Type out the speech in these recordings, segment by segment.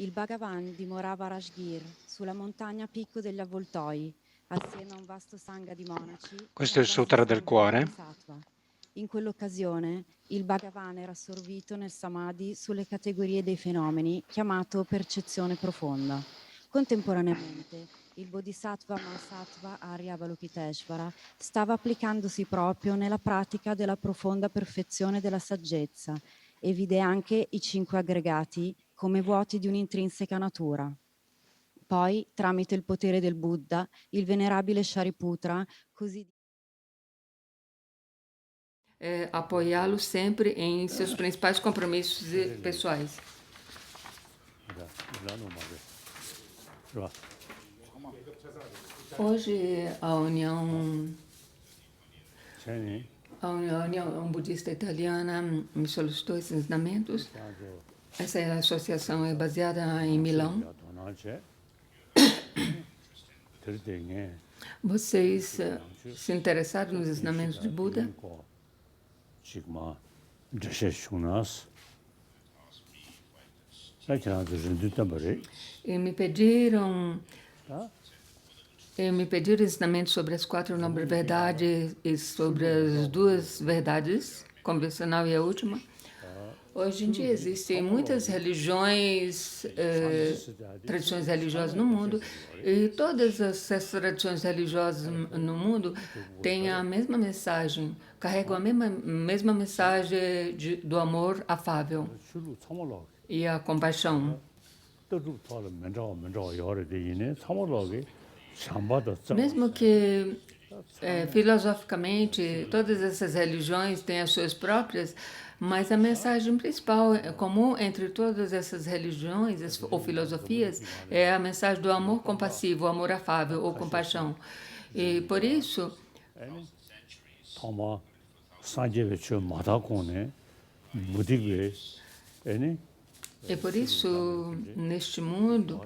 Il Bhagavan dimorava a Rajgir, sulla montagna Picco degli Avvoltoi, assieme a un vasto sangha di monaci e Questo è una il vasta Sutra del sangha di Cuore. bodhisattva. In quell'occasione il Bhagavan era assorbito nel samadhi sulle categorie dei fenomeni, chiamato percezione profonda. Contemporaneamente il bodhisattva Mahasattva Arya Avalokiteshvara stava applicandosi proprio nella pratica della profonda perfezione della saggezza e vide anche i 5 aggregati come vuoti di un'intrinseca natura. Poi, tramite il potere del Buddha, il venerabile Shariputra, così apoiá-lo sempre em seus principais compromissos pessoais. Hoje, a União Budista Italiana me solicitou esses ensinamentos. Essa associação é baseada em Milão. Vocês se interessaram nos ensinamentos de Buda? E me pediram ensinamentos sobre as 4 nobres verdades e sobre as 2 verdades, convencional e a última. Hoje em dia existem muitas religiões, tradições religiosas no mundo, e todas essas tradições religiosas no mundo têm a mesma mensagem, carregam a mesma mensagem do amor afável e a compaixão. Mesmo que filosoficamente todas essas religiões têm as suas próprias, mas a mensagem principal comum entre todas essas religiões ou filosofias é a mensagem do amor compassivo, o amor afável ou compaixão. E por isso, neste mundo,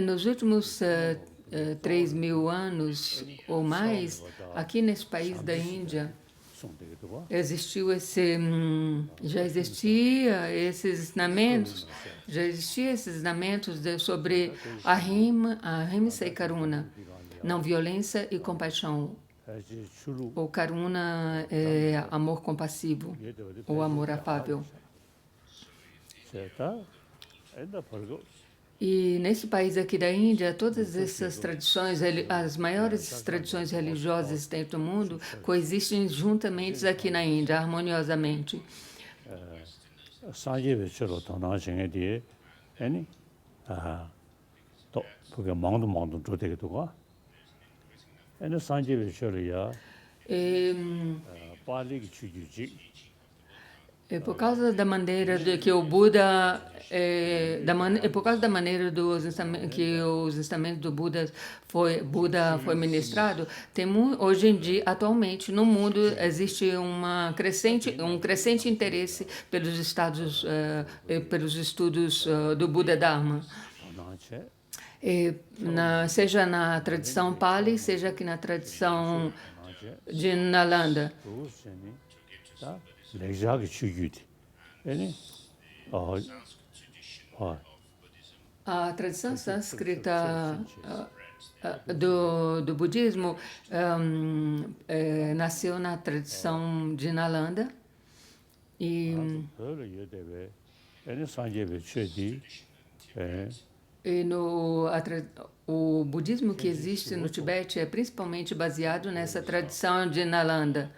nos últimos 3.000 anos ou mais, aqui nesse país da Índia, já existia esses ensinamentos sobre ahimsa e karuna, não violência e compaixão. O karuna é amor compassivo, ou amor afável. E nesse país aqui da Índia, todas essas tradições, as maiores tradições religiosas dentro do mundo, coexistem juntamente aqui na Índia, harmoniosamente. Por causa da maneira que o Buda, por causa da maneira que os ensinamentos do Buda foi ministrado, hoje em dia, atualmente, no mundo existe um crescente interesse pelos estudos do Buda Dharma. Seja na tradição Pali, seja aqui na tradição de Nalanda. A tradição sânscrita do budismo nasceu na tradição de Nalanda o budismo que existe no Tibete é principalmente baseado nessa tradição de Nalanda.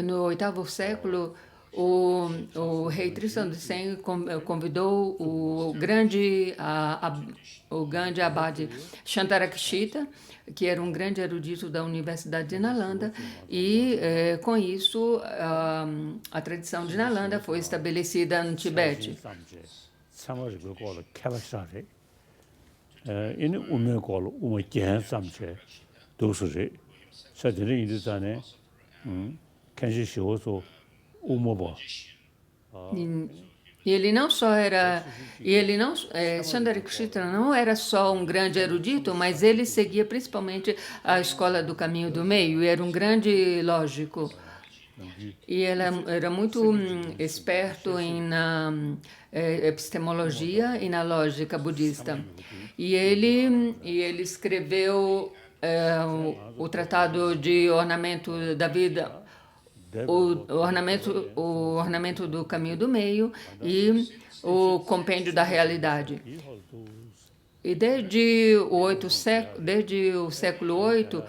No 8º século, o rei Tristan Sen convidou o grande abade Shantarakshita, que era um grande erudito da Universidade de Nalanda, e com isso a tradição de Nalanda foi estabelecida no Tibete. E ele não só era, e ele não, Chandrasekhara não era só um grande erudito, mas ele seguia principalmente a escola do caminho do meio, e era um grande lógico. E ele era muito esperto epistemologia e na lógica budista. E ele escreveu o Tratado de Ornamento da Vida, o ornamento do caminho do meio e o compêndio da realidade. E desde o século VIII,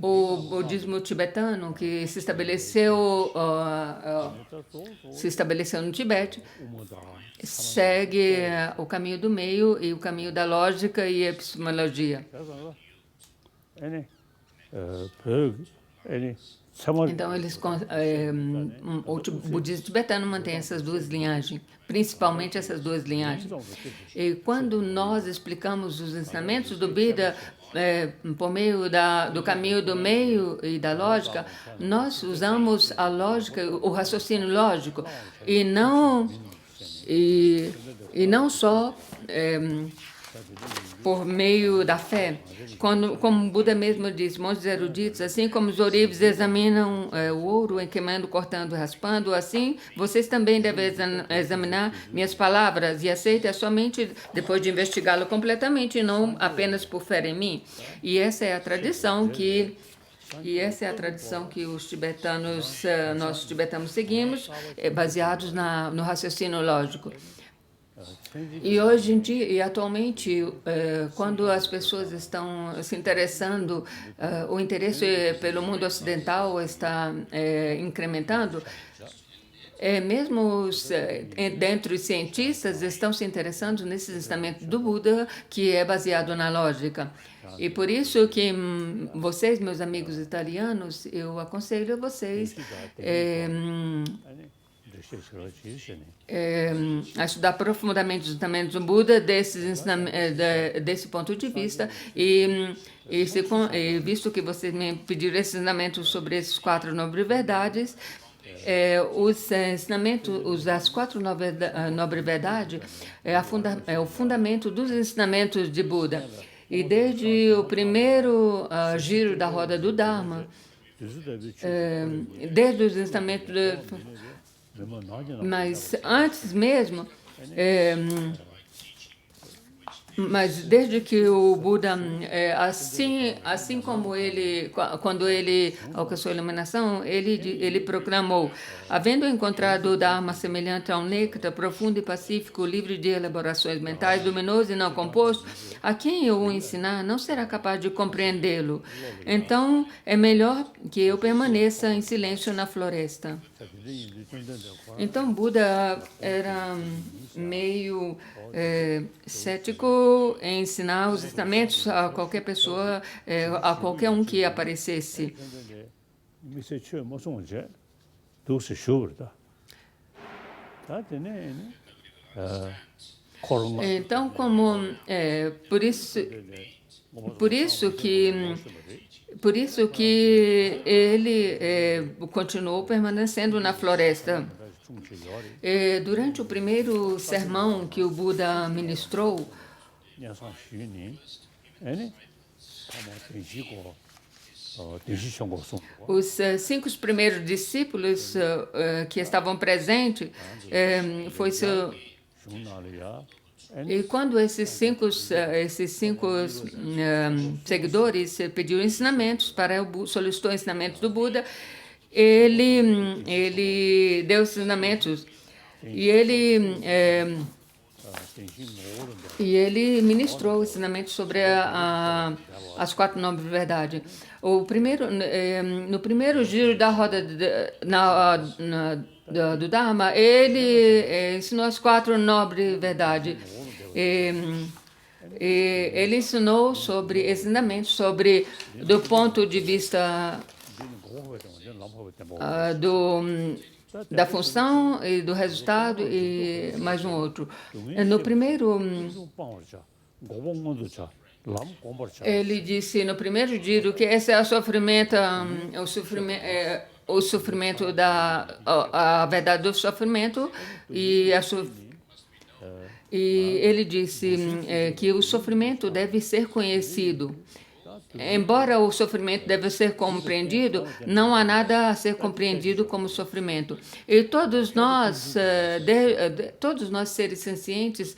o budismo tibetano, que se estabeleceu no Tibete, segue o caminho do meio e o caminho da lógica e epistemologia. Então, o budismo tibetano mantém essas duas linhagens, principalmente essas duas linhagens. E quando nós explicamos os ensinamentos do Buda por meio do caminho do meio e da lógica, nós usamos a lógica, o raciocínio lógico, e não só por meio da fé. Como o Buda mesmo disse, monges eruditos, assim como os ourives examinam o ouro, queimando, cortando, raspando, assim vocês também devem examinar minhas palavras e aceitem somente depois de investigá-lo completamente, e não apenas por fé em mim. E essa é a tradição que os tibetanos, nós tibetanos seguimos, baseados no raciocínio lógico. E hoje em dia, e atualmente, quando as pessoas estão se interessando, o interesse pelo mundo ocidental está incrementando, mesmo dentre os cientistas estão se interessando nesse ensinamento do Buda, que é baseado na lógica. E por isso que vocês, meus amigos italianos, eu aconselho a vocês a estudar profundamente os ensinamentos do Buda desse ponto de vista, e visto que vocês me pediram esses ensinamentos sobre esses 4 nobres verdades, os ensinamentos, as 4 nobres verdades é o fundamento dos ensinamentos de Buda. E desde o primeiro giro da roda do Dharma, desde os ensinamentos mas antes mesmo, mas desde que o Buda, assim como quando ele alcançou a iluminação, ele proclamou: havendo encontrado o Dharma semelhante a um nêctar profundo e pacífico, livre de elaborações mentais, luminoso e não composto, a quem eu o ensinar não será capaz de compreendê-lo. Então, é melhor que eu permaneça em silêncio na floresta. Então, Buda era meio cético em ensinar os ensinamentos a qualquer pessoa, a qualquer um que aparecesse. Então, por isso que ele continuou permanecendo na floresta. Durante o primeiro sermão que o Buda ministrou, os 5 primeiros discípulos que estavam presentes, e quando esses cinco seguidores pediram ensinamentos solicitou ensinamentos do Buda, ele deu ensinamentos e ele ministrou ensinamentos sobre as 4 nobres verdades. No primeiro giro da roda do Dharma, ele ensinou as 4 nobres verdades. Ele ensinou ensinamentos do ponto de vista da função e do resultado, e mais um outro. No primeiro Ele disse no primeiro giro que esse é o sofrimento a verdade do sofrimento e ele disse que o sofrimento deve ser conhecido. Embora o sofrimento deve ser compreendido, não há nada a ser compreendido como sofrimento. E todos nós seres sencientes,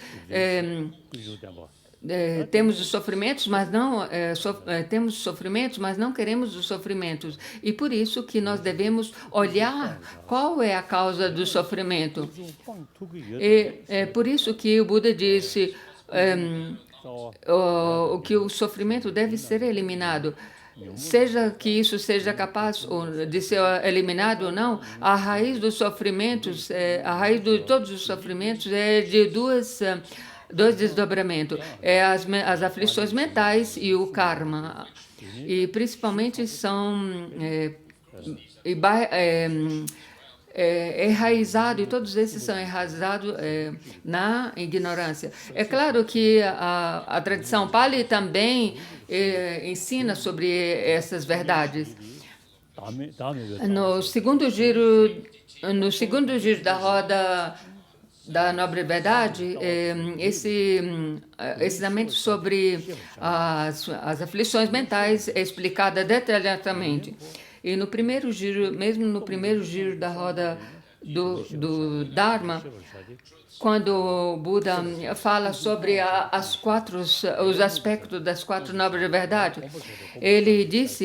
temos os sofrimentos, mas não temos sofrimentos, mas não queremos os sofrimentos. E por isso que nós devemos olhar qual é a causa do sofrimento. E é por isso que o Buda disse que o sofrimento deve ser eliminado. Seja que isso seja capaz de ser eliminado ou não, a raiz dos sofrimentos, a raiz de todos os sofrimentos é de dois desdobramentos, as aflições mentais e o karma. E principalmente são enraizado, e todos esses são enraizados na ignorância. É claro que a tradição Pali também ensina sobre essas verdades. No segundo giro da roda da Nobre Verdade, esse ensinamento sobre as aflições mentais é explicado detalhadamente. E no primeiro giro, mesmo no primeiro giro da roda do Dharma, quando o Buda fala sobre os aspectos das quatro nobres verdades, ele diz,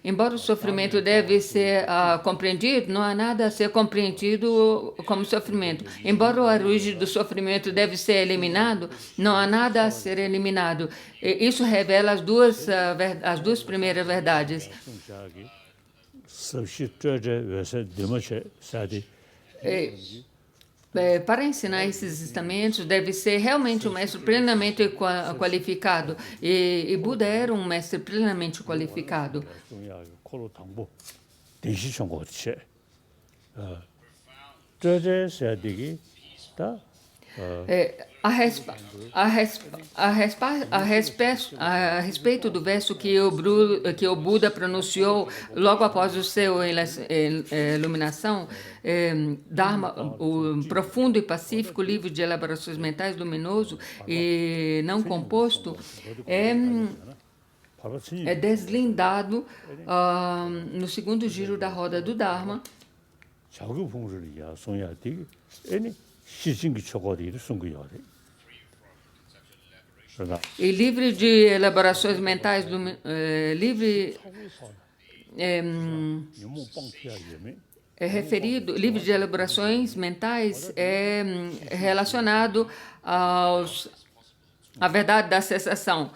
embora o sofrimento deve ser compreendido, não há nada a ser compreendido como sofrimento. Embora a origem do sofrimento deve ser eliminado, não há nada a ser eliminado. E isso revela as duas primeiras verdades. Para ensinar esses ensinamentos, deve ser realmente um mestre plenamente qualificado. E Buda era um mestre plenamente qualificado. A respeito do verso que o Buda pronunciou logo após a sua iluminação, Dharma, o profundo e pacífico livro de elaborações mentais luminoso e não composto, é deslindado no segundo giro da roda do Dharma. E livre de elaborações mentais, livre de elaborações mentais é relacionado à verdade da cessação.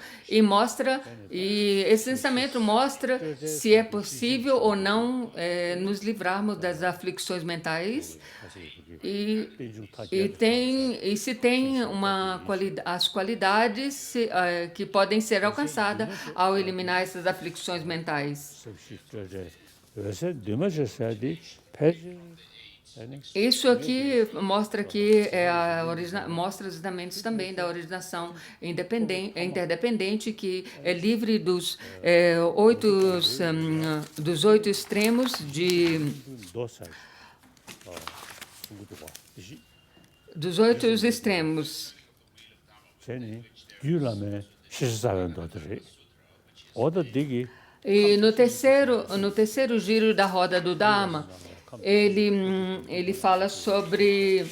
E esse ensinamento mostra se é possível ou não nos livrarmos das aflições mentais e se tem as qualidades que podem ser alcançadas ao eliminar essas aflições mentais. Isso aqui mostra que mostra os ensinamentos também da originação interdependente, que é livre dos 8 extremos dos 8 extremos. E no terceiro giro da roda do Dharma, ele fala sobre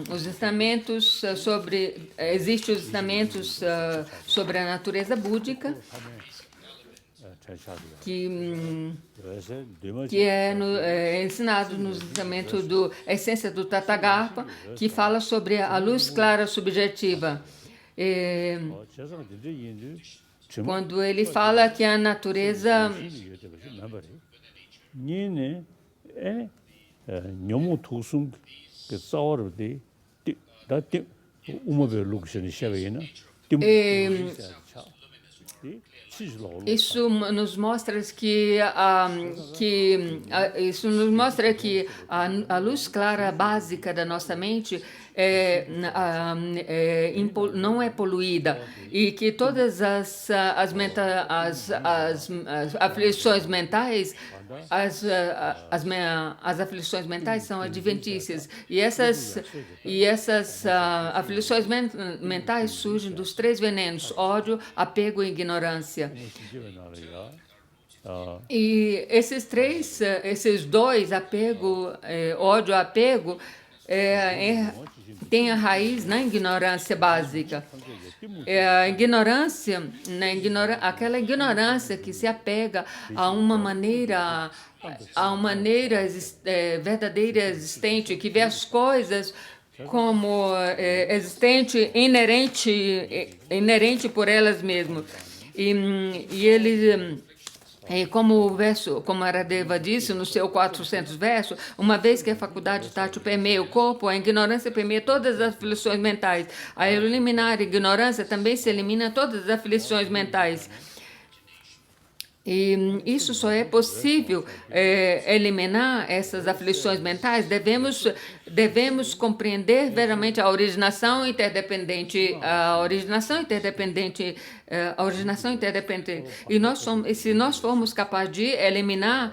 os ensinamentos existem os ensinamentos sobre a natureza búdica, que é ensinado no ensinamento da essência do Tathagata, que fala sobre a luz clara subjetiva. Quando ele fala que a natureza Isso nos mostra isso nos mostra que a luz clara básica da nossa mente não é poluída e que todas as aflições mentais as aflições mentais são adventícias e essas aflições mentais surgem dos 3 venenos: ódio, apego e ignorância. E esses dois, apego, ódio, apego, tem a raiz na ignorância básica. A ignorância, aquela ignorância que se apega a uma maneira verdadeira existente, que vê as coisas como existente, inerente por elas mesmas. E ele... como Aradeva disse no seu 400 versos, uma vez que a faculdade tátil permeia o corpo, a ignorância permeia todas as aflições mentais. Ao eliminar a ignorância, também se elimina todas as aflições mentais. E isso só é possível eliminar essas aflições mentais. Devemos compreender veramente a originação interdependente. E se nós formos capazes de eliminar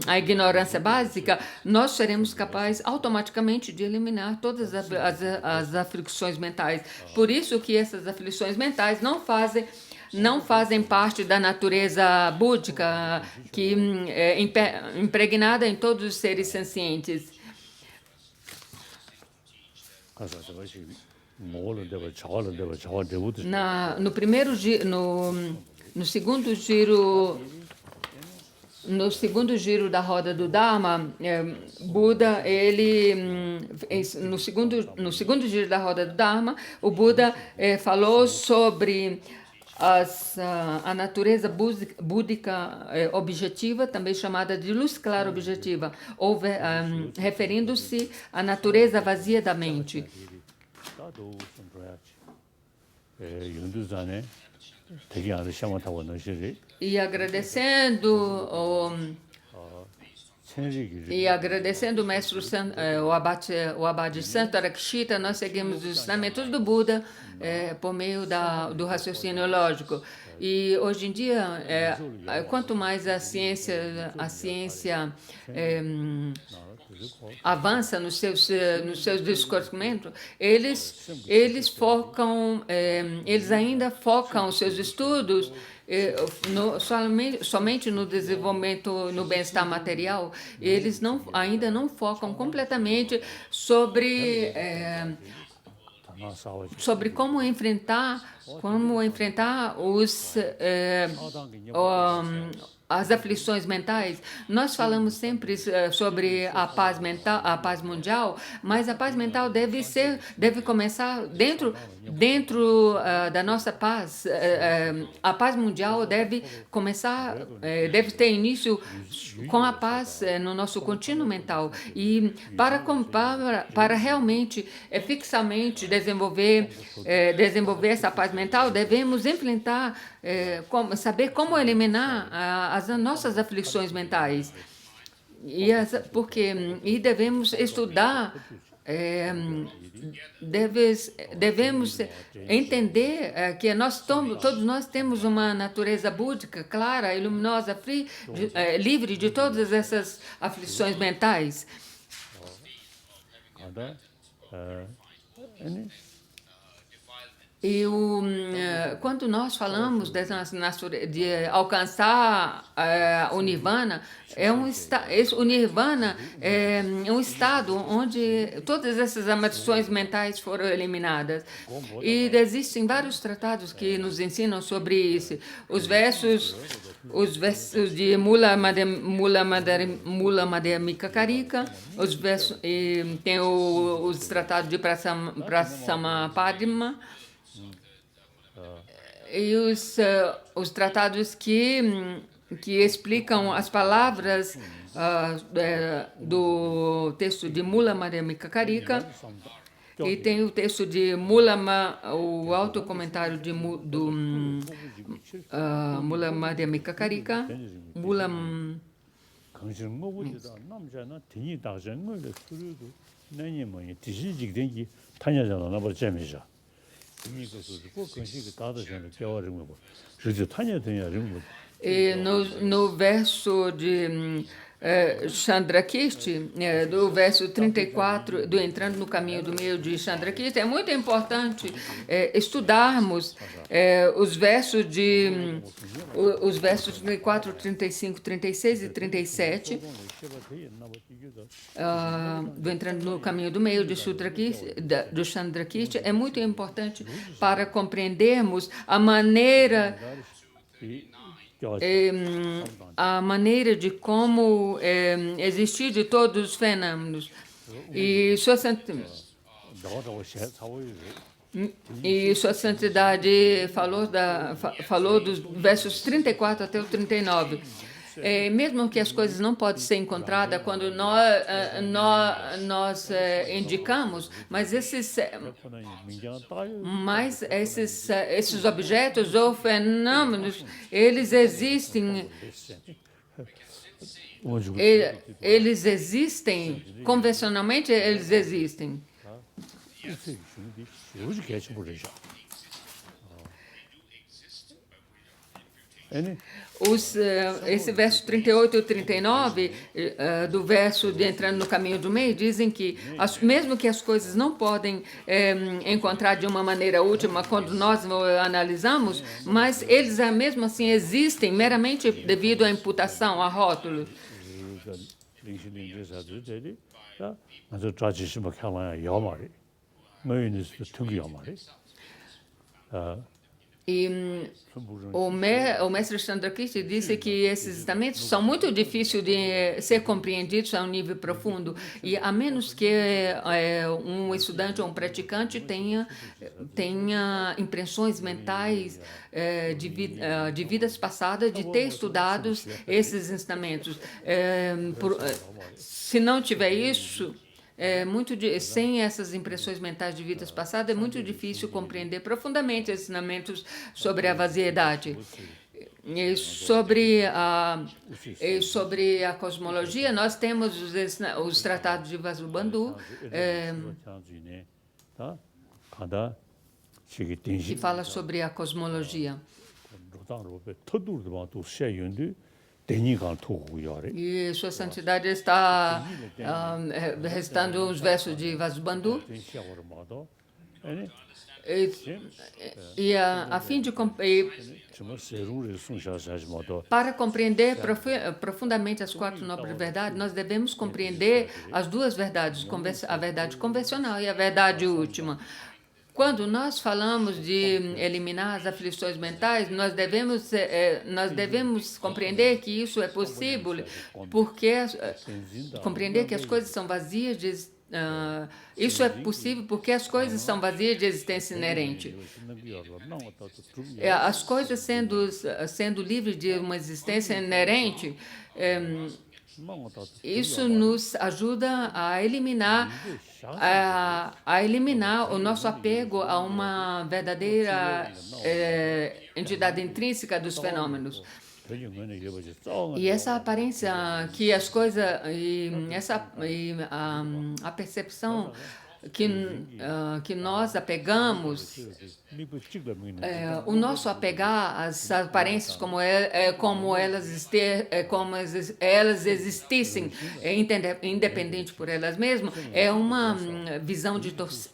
a ignorância básica, nós seremos capazes automaticamente de eliminar todas as aflições mentais. Por isso que essas aflições mentais não fazem parte da natureza búdica, que é impregnada em todos os seres sencientes. No segundo giro da roda do Dharma, Buda, no segundo giro da roda do Dharma, o Buda falou sobre a natureza búdica objetiva, também chamada de luz clara objetiva, referindo-se à natureza vazia da mente. E agradecendo o mestre o abade Santarakshita, nós seguimos os ensinamentos do Buda por meio do raciocínio lógico. E hoje em dia, quanto mais a ciência avança nos seus descobrimentos, eles ainda focam os seus estudos somente no desenvolvimento, no bem-estar material. Eles ainda não focam completamente sobre como enfrentar as aflições mentais. Nós falamos sempre sobre a paz mental, a paz mundial, mas a paz mental deve começar dentro da nossa paz. A paz mundial deve ter início com a paz no nosso contínuo mental. E para realmente, fixamente desenvolver essa paz mental, devemos enfrentar, saber como eliminar as nossas aflições mentais. E devemos estudar, devemos entender que todos nós temos uma natureza búdica, clara, luminosa, livre de todas essas aflições mentais. E quando nós falamos de alcançar o Nirvana, o Nirvana é um estado onde todas essas amarrações mentais foram eliminadas. E existem vários tratados que nos ensinam sobre isso. Os versos de Mula Madhyamika Karika, e tem os tratados de Prasamapadma, e os tratados que explicam as palavras do texto de Mula Madhyamika Karika. E tem o texto de Mulama, o autocomentário do Mula Madhyamika Karika, Mulam. E no verso de Chandrakirti, do verso 34, do Entrando no Caminho do Meio de Chandrakirti, é muito importante estudarmos os versos 34, 35, 36 e 37, do Entrando no Caminho do Meio de Chandrakirti. É muito importante para compreendermos a maneira de como existir de todos os fenômenos. E Sua Santidade falou dos versos 34 até o 39. Mesmo que as coisas não podem ser encontradas quando nós indicamos, mas esses objetos ou fenômenos, eles existem. Eles existem, convencionalmente eles existem. Esse verso 38 e 39, do verso de Entrando no Caminho do Meio, dizem que, mesmo que as coisas não podem encontrar de uma maneira última quando nós analisamos, mas eles mesmo assim existem meramente devido à imputação, a rótulo. E o mestre Chandrakirti disse que esses estamentos são muito difíceis de ser compreendidos a um nível profundo, e a menos que um estudante ou um praticante tenha impressões mentais de vidas passadas, de ter estudado esses ensinamentos. Se não tiver isso, sem essas impressões mentais de vidas passadas, é muito difícil compreender profundamente os ensinamentos sobre a vaziedade. E sobre a cosmologia, nós temos os tratados de Vasubandhu, que fala sobre a cosmologia. E Sua Santidade está recitando os versos de Vasubandhu. A fim de para compreender profundamente as quatro nobres verdades, nós devemos compreender as duas verdades, a verdade convencional e a verdade última. Quando nós falamos de eliminar as aflições mentais, nós devemos compreender que isso é possível, compreender que as coisas são vazias de isso é possível porque as coisas são vazias de existência inerente. As coisas sendo livres de uma existência inerente, isso nos ajuda a eliminar o nosso apego a uma verdadeira entidade intrínseca dos fenômenos. E essa aparência que as coisas, a percepção que nós apegamos, o nosso apegar às aparências como elas existissem, independente por elas mesmas, é uma visão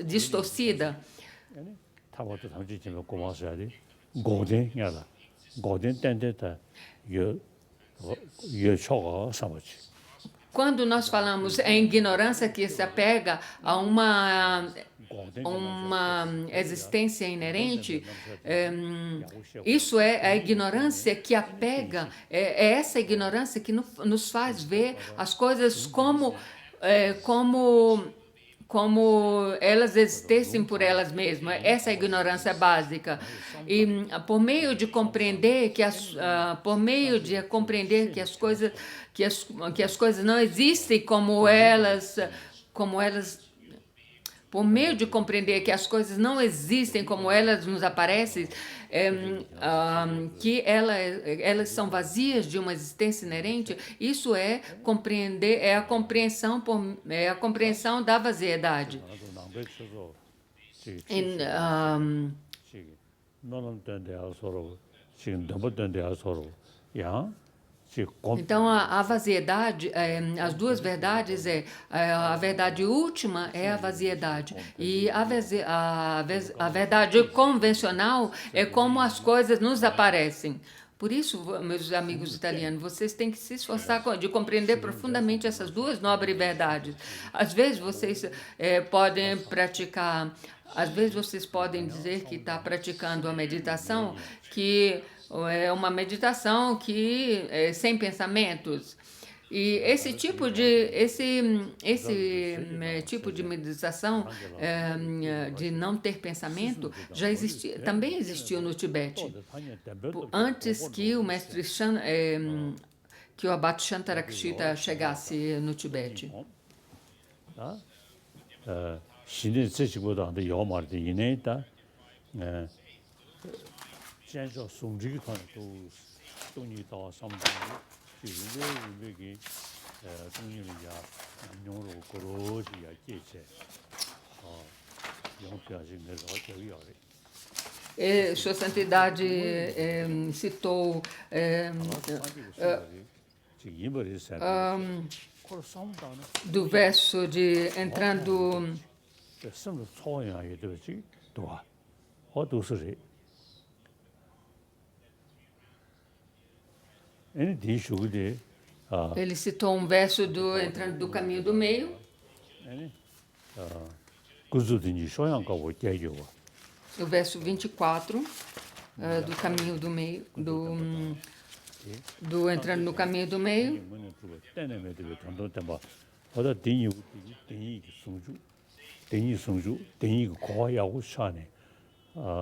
distorcida. Quando nós falamos em ignorância que se apega a uma existência inerente, isso é a ignorância que apega, é essa ignorância que nos faz ver as coisas como elas existissem por elas mesmas. Essa é a ignorância básica. E por meio de compreender que as coisas não existem como elas por meio de compreender que as coisas não existem como elas nos aparecem, que elas são vazias de uma existência inerente, isso é compreender, é a compreensão da vaziedade. Então, a vaziedade, as duas verdades a verdade última é a vaziedade. E a verdade convencional é como as coisas nos aparecem. Por isso, meus amigos italianos, vocês têm que se esforçar de compreender profundamente essas duas nobres verdades. Às vezes, vocês podem praticar... Às vezes, vocês podem dizer que está praticando a meditação, que é uma meditação que sem pensamentos. E esse tipo de meditação de não ter pensamento já existia, também existiu no Tibete. Antes que o mestre que o Abate Shantarakshita chegasse no Tibete. Sua Santidade citou do verso de entrando ele citou um verso do entrando do caminho do meio. O verso 24 do caminho do meio, do entrando no caminho do meio.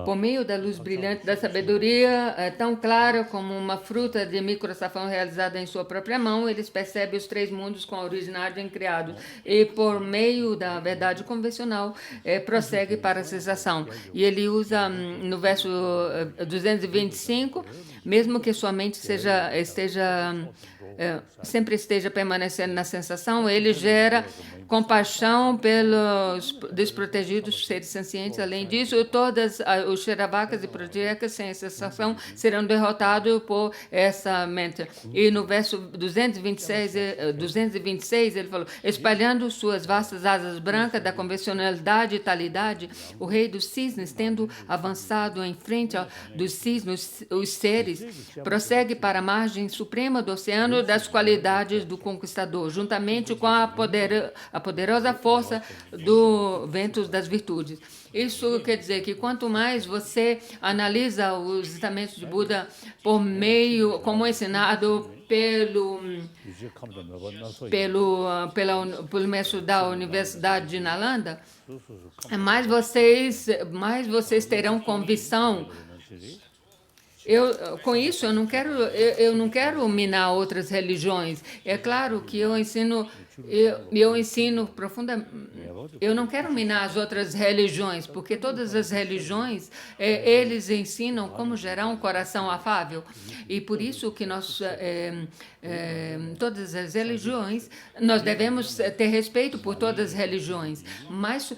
Por meio da luz brilhante da sabedoria, tão clara como uma fruta de microsafão realizada em sua própria mão, eles percebem os três mundos com a originagem criados. E por meio da verdade convencional, prossegue para a cessação. E ele usa no verso 225, mesmo que sua mente sempre esteja permanecendo na sensação, ele gera compaixão pelos desprotegidos seres sencientes. Além disso, todas os Sheravakas e Prodyakas, sem exceção, serão derrotados por essa mente. E no verso 226, ele falou: espalhando suas vastas asas brancas da convencionalidade e talidade, o rei dos cisnes, tendo avançado em frente dos cisnes, os seres, prossegue para a margem suprema do oceano das qualidades do conquistador, juntamente com a poderosa força do vento das virtudes. Isso quer dizer que quanto mais você analisa os ensinamentos de Buda por meio, como ensinado pelo mestre da Universidade de Nalanda, mais vocês terão convicção. Com isso, eu não quero minar outras religiões. É claro que eu ensino profundamente. Eu não quero minar as outras religiões, porque todas as religiões, eles ensinam como gerar um coração afável. E por isso que todas as religiões, nós devemos ter respeito por todas as religiões. Mas,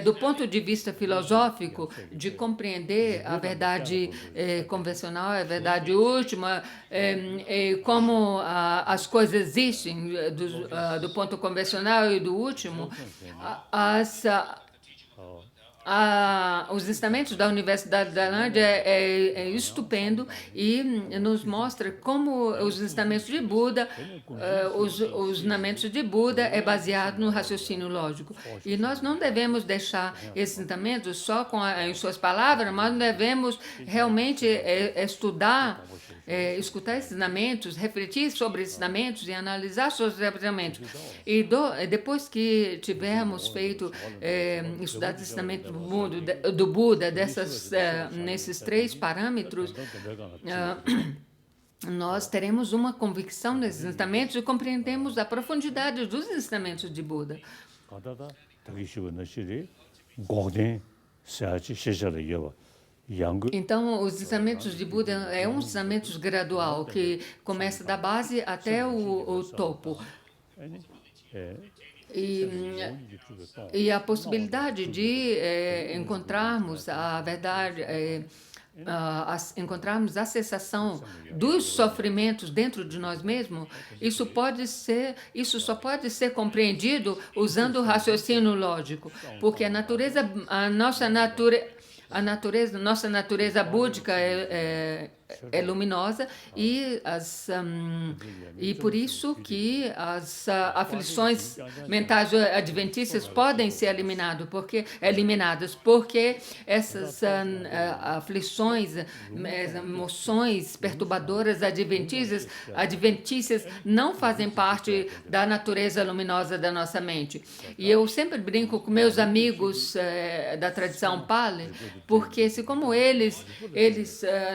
do ponto de vista filosófico, de compreender a verdade convencional, a verdade última, como as coisas existem do ponto convencional e do último, os ensinamentos da Universidade da Tailândia é estupendo e nos mostra como os ensinamentos de Buda, os ensinamentos de Buda é baseado no raciocínio lógico. E nós não devemos deixar esses ensinamentos só em suas palavras, mas devemos realmente estudar, escutar esses ensinamentos, refletir sobre esses ensinamentos e analisar seus ensinamentos. E depois que tivermos feito estudar os ensinamentos do Buda nesses três parâmetros, nós teremos uma convicção nesses ensinamentos e compreendemos a profundidade dos ensinamentos de Buda. Então, os ensinamentos de Buda é um ensinamento gradual que começa da base até o topo. E a possibilidade de encontrarmos a verdade, encontrarmos a cessação dos sofrimentos dentro de nós mesmos, isso só pode ser compreendido usando o raciocínio lógico, porque nossa natureza búdica é luminosa e por isso que as aflições mentais adventícias podem ser eliminadas, porque essas aflições, emoções perturbadoras adventícias não fazem parte da natureza luminosa da nossa mente. E eu sempre brinco com meus amigos da tradição Pali, porque como eles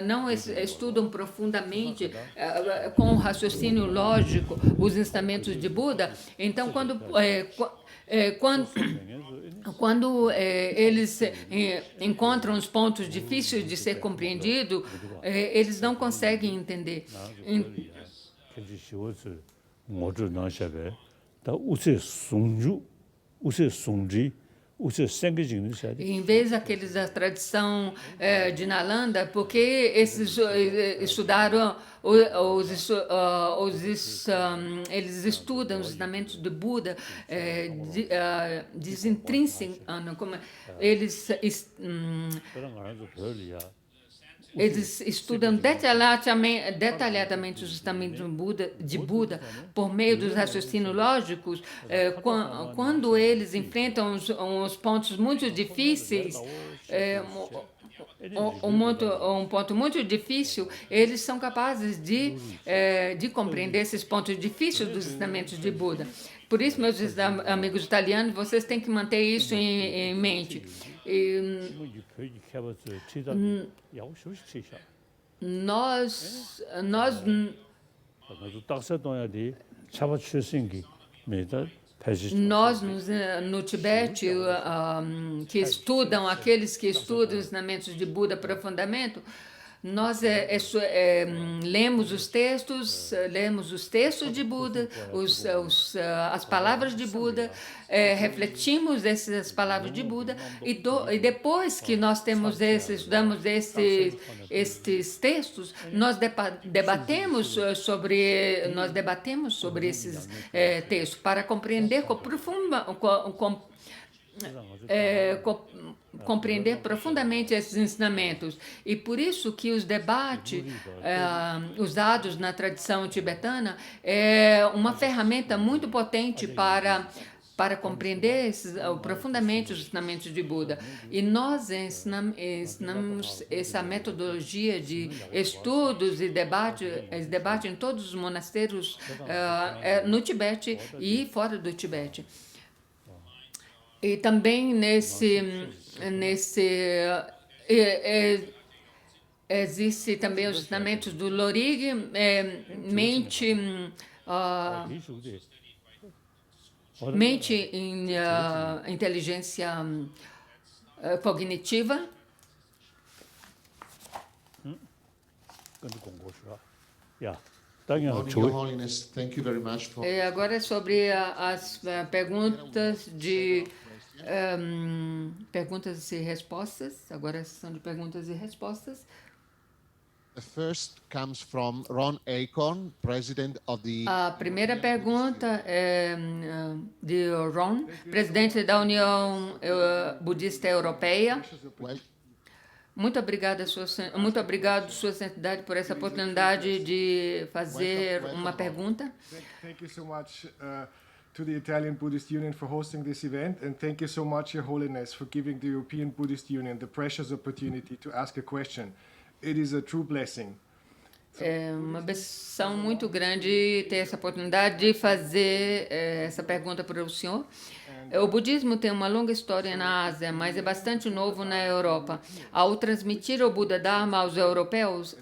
não estudam profundamente com o raciocínio lógico os ensinamentos de Buda, então quando eles encontram os pontos difíceis de ser compreendido, eles não conseguem entender. Em vez daqueles da tradição de Nalanda, porque esses estudaram, eles estudam os ensinamentos do Buda, eles estudam detalhadamente os ensinamentos de Buda por meio dos raciocínios lógicos. Quando eles enfrentam os pontos muito difíceis, um ponto muito difícil, eles são capazes de compreender esses pontos difíceis dos ensinamentos de Buda. Por isso, meus amigos italianos, vocês têm que manter isso em mente. Nós no Tibete, aqueles que estudam os ensinamentos de Buda profundamente, nós lemos os textos de Buda, as palavras de Buda, refletimos essas palavras de Buda e depois que nós estudamos estes textos, nós debatemos sobre esses textos para compreender compreender profundamente esses ensinamentos. E por isso que os debates usados na tradição tibetana é uma ferramenta muito potente para compreender profundamente os ensinamentos de Buda. E nós ensinamos essa metodologia de estudos e debate em todos os monastérios no Tibete e fora do Tibete. E também existe também os ensinamentos do Lorig, mente em inteligência cognitiva. Your Holiness, thank you very much for... Agora é sobre as perguntas perguntas e respostas. Agora é a sessão de perguntas e respostas. The first comes from Ron Acorn, president of the... A primeira pergunta é de Ron, presidente da União Budista Europeia. Muito obrigado, Sua Santidade, por essa oportunidade de fazer uma pergunta. Thank you so much to the Italian Buddhist Union for hosting this event, and thank you so much, Your Holiness, for giving the European Buddhist Union the precious opportunity to ask a question. It is a true blessing. É uma benção muito grande ter essa oportunidade de fazer essa pergunta para o senhor. O budismo tem uma longa história na Ásia, mas é bastante novo na Europa. Ao transmitir o Buda Dharma aos europeus,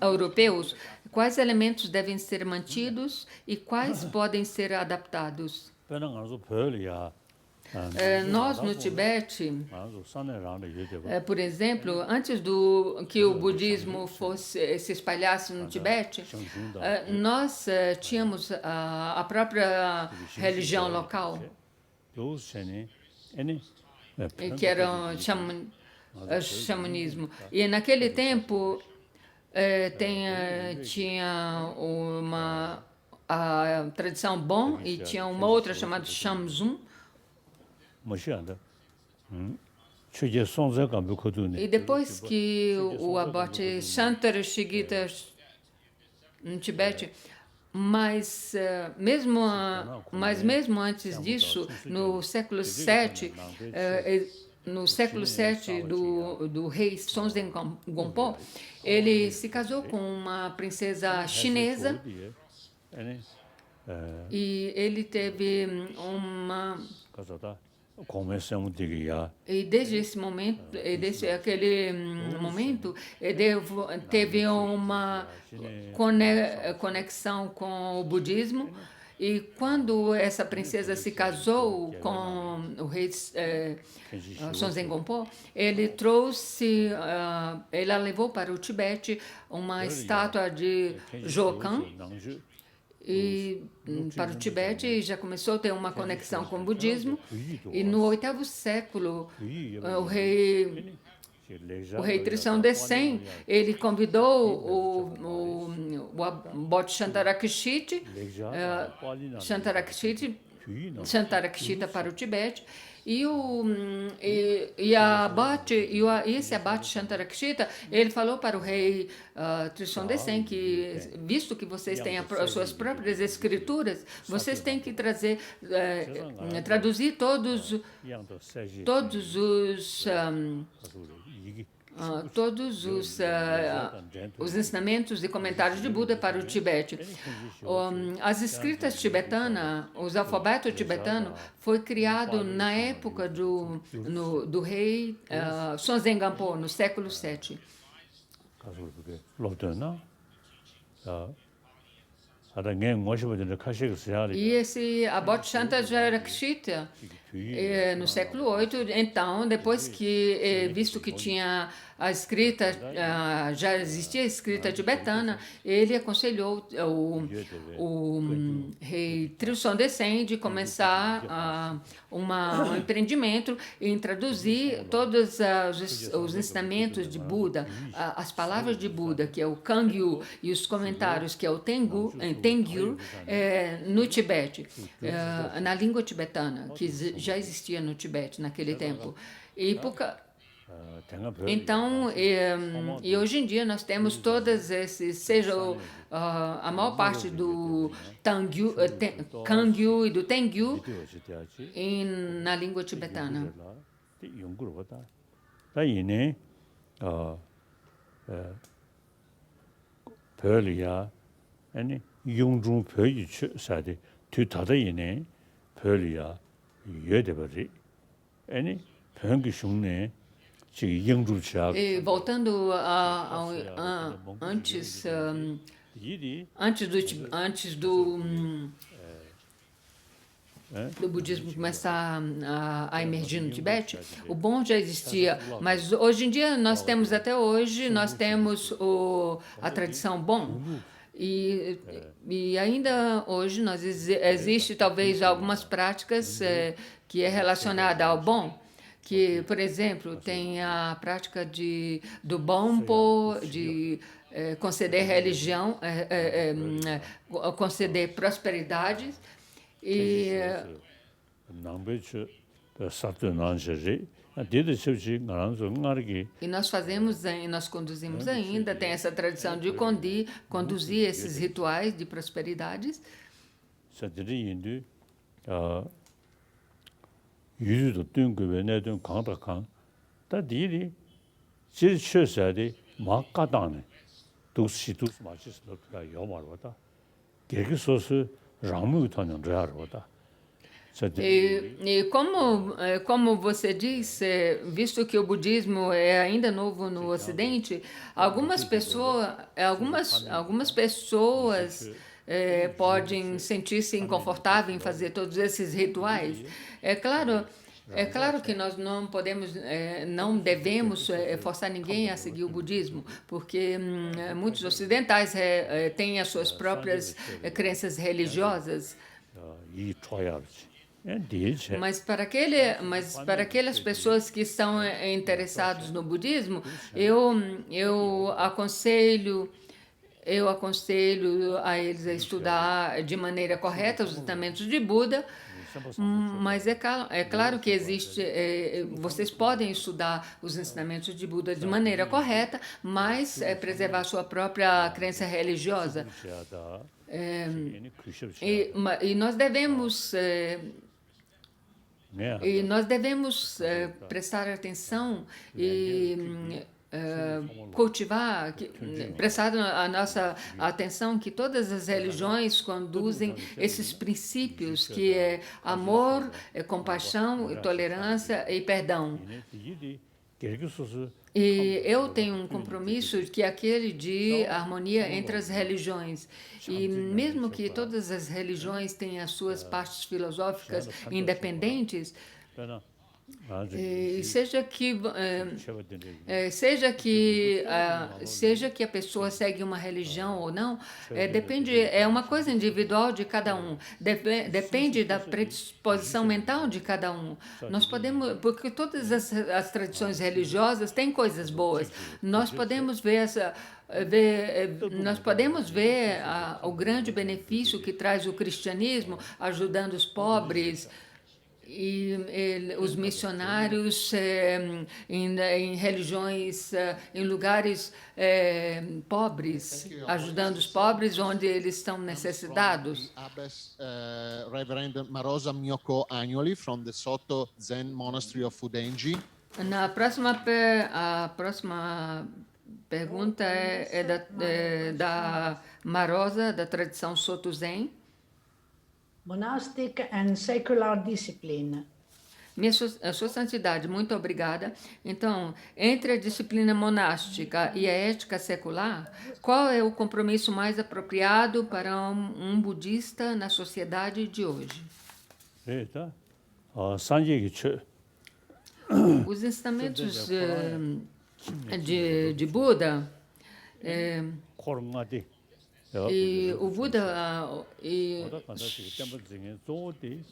quais elementos devem ser mantidos e quais podem ser adaptados? Nós, no Tibete, por exemplo, antes que o budismo se espalhasse no Tibete, nós tínhamos a própria religião local, que era o xamanismo. E naquele tempo tinha a tradição Bon e tinha uma outra chamada Shamzun. E depois que o abbate Shantarashigita no Tibete, mas mesmo antes disso, no século VII, do rei Sonzen Gompo, ele se casou com uma princesa chinesa e ele teve uma... E desde esse momento, desde aquele momento, teve uma conexão com o budismo. E quando essa princesa se casou com o rei Sonzen Gompo, ela levou para o Tibete uma estátua de Jokan. E para o Tibete já começou a ter uma conexão com o budismo. E no 8º século, o rei Trishon Detsen, ele convidou o Abbot Shantarakshita para o Tibete. Esse abate Shantarakshita, ele falou para o rei Trishon Detsen que, visto que vocês têm as suas próprias escrituras, vocês têm que traduzir todos os ensinamentos e comentários de Buda para o Tibete. As escritas tibetanas, os alfabetos tibetanos, foi criado na época do rei Sonzen Gampo, no século VII. E esse Abbot Shantarakshita, no século VIII, então, depois que, visto que tinha a escrita, já existia a escrita tibetana, ele aconselhou o rei Trishon Detsen de começar um empreendimento em traduzir todos os ensinamentos de Buda, as palavras de Buda, que é o Kangyu, e os comentários, que é o Tengyur, no Tibete, na língua tibetana, que já existia no Tibete naquele tempo. Então, e hoje em dia nós temos todas esses, seja a maior parte do Kangyu e do Tengyu na língua tibetana. E voltando antes do budismo começar a emergir no Tibete, o Bon já existia, mas hoje em dia nós temos a tradição Bon. E ainda hoje existe talvez algumas práticas que é relacionada ao Bon, que, por exemplo, tem a prática do Bonpo, de conceder religião, conceder prosperidade. E nós conduzimos ainda, tem essa tradição de conduzir esses rituais de prosperidades. E como você disse, visto que o budismo é ainda novo no Ocidente, algumas pessoas podem sentir-se inconfortáveis em fazer todos esses rituais. É claro que nós não podemos, não devemos forçar ninguém a seguir o budismo, porque muitos ocidentais têm as suas próprias crenças religiosas. Mas para aquelas pessoas que estão interessados no budismo, eu aconselho a eles a estudar de maneira correta os ensinamentos de Buda. Mas é claro que vocês podem estudar os ensinamentos de Buda de maneira correta, mas preservar sua própria crença religiosa. E nós devemos prestar atenção e cultivar, prestar a nossa atenção que todas as religiões conduzem esses princípios, que é amor, compaixão, tolerância e perdão. E eu tenho um compromisso que é aquele de harmonia entre as religiões. E mesmo que todas as religiões tenham as suas partes filosóficas independentes, seja que a pessoa segue uma religião ou não, é uma coisa individual de cada um, depende da predisposição mental de cada um. Nós podemos, porque todas as tradições religiosas têm coisas boas, nós podemos ver o grande benefício que traz o cristianismo, ajudando os pobres, e os missionários em religiões, em lugares pobres, ajudando os pobres onde eles estão necessitados. Abbess, Reverend Marosa Myoko Agnoli from the Soto Zen Monastery of Fudenji. A próxima pergunta é da Marosa, da tradição Soto Zen. Monastic and secular discipline. Sua Santidade, muito obrigada. Então, entre a disciplina monástica e a ética secular, qual é o compromisso mais apropriado para um budista na sociedade de hoje? Os ensinamentos de Buda, e o Buda,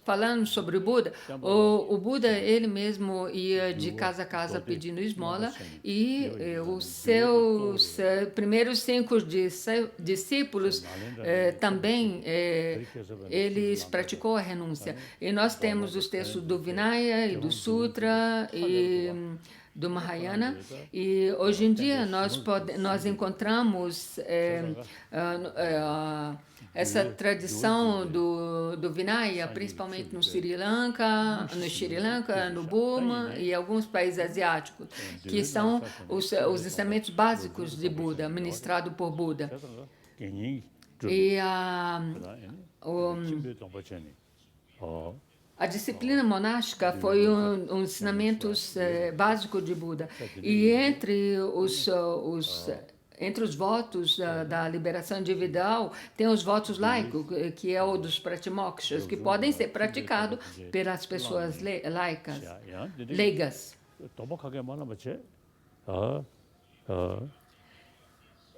falando sobre o Buda, o Buda ele mesmo ia de casa a casa pedindo esmola, e os seus primeiros 5 discípulos também eles praticou a renúncia. E nós temos os textos do Vinaya e do Sutra e do Mahayana, e hoje em dia nós encontramos essa tradição do Vinaya, principalmente no Sri Lanka, no Burma e alguns países asiáticos, que são os ensinamentos básicos de Buda, ministrado por Buda. E a disciplina monástica foi um ensinamento básico de Buda. E entre os votos da liberação individual, tem os votos laicos, que é o dos pratimokshas, que podem ser praticados pelas pessoas leigas.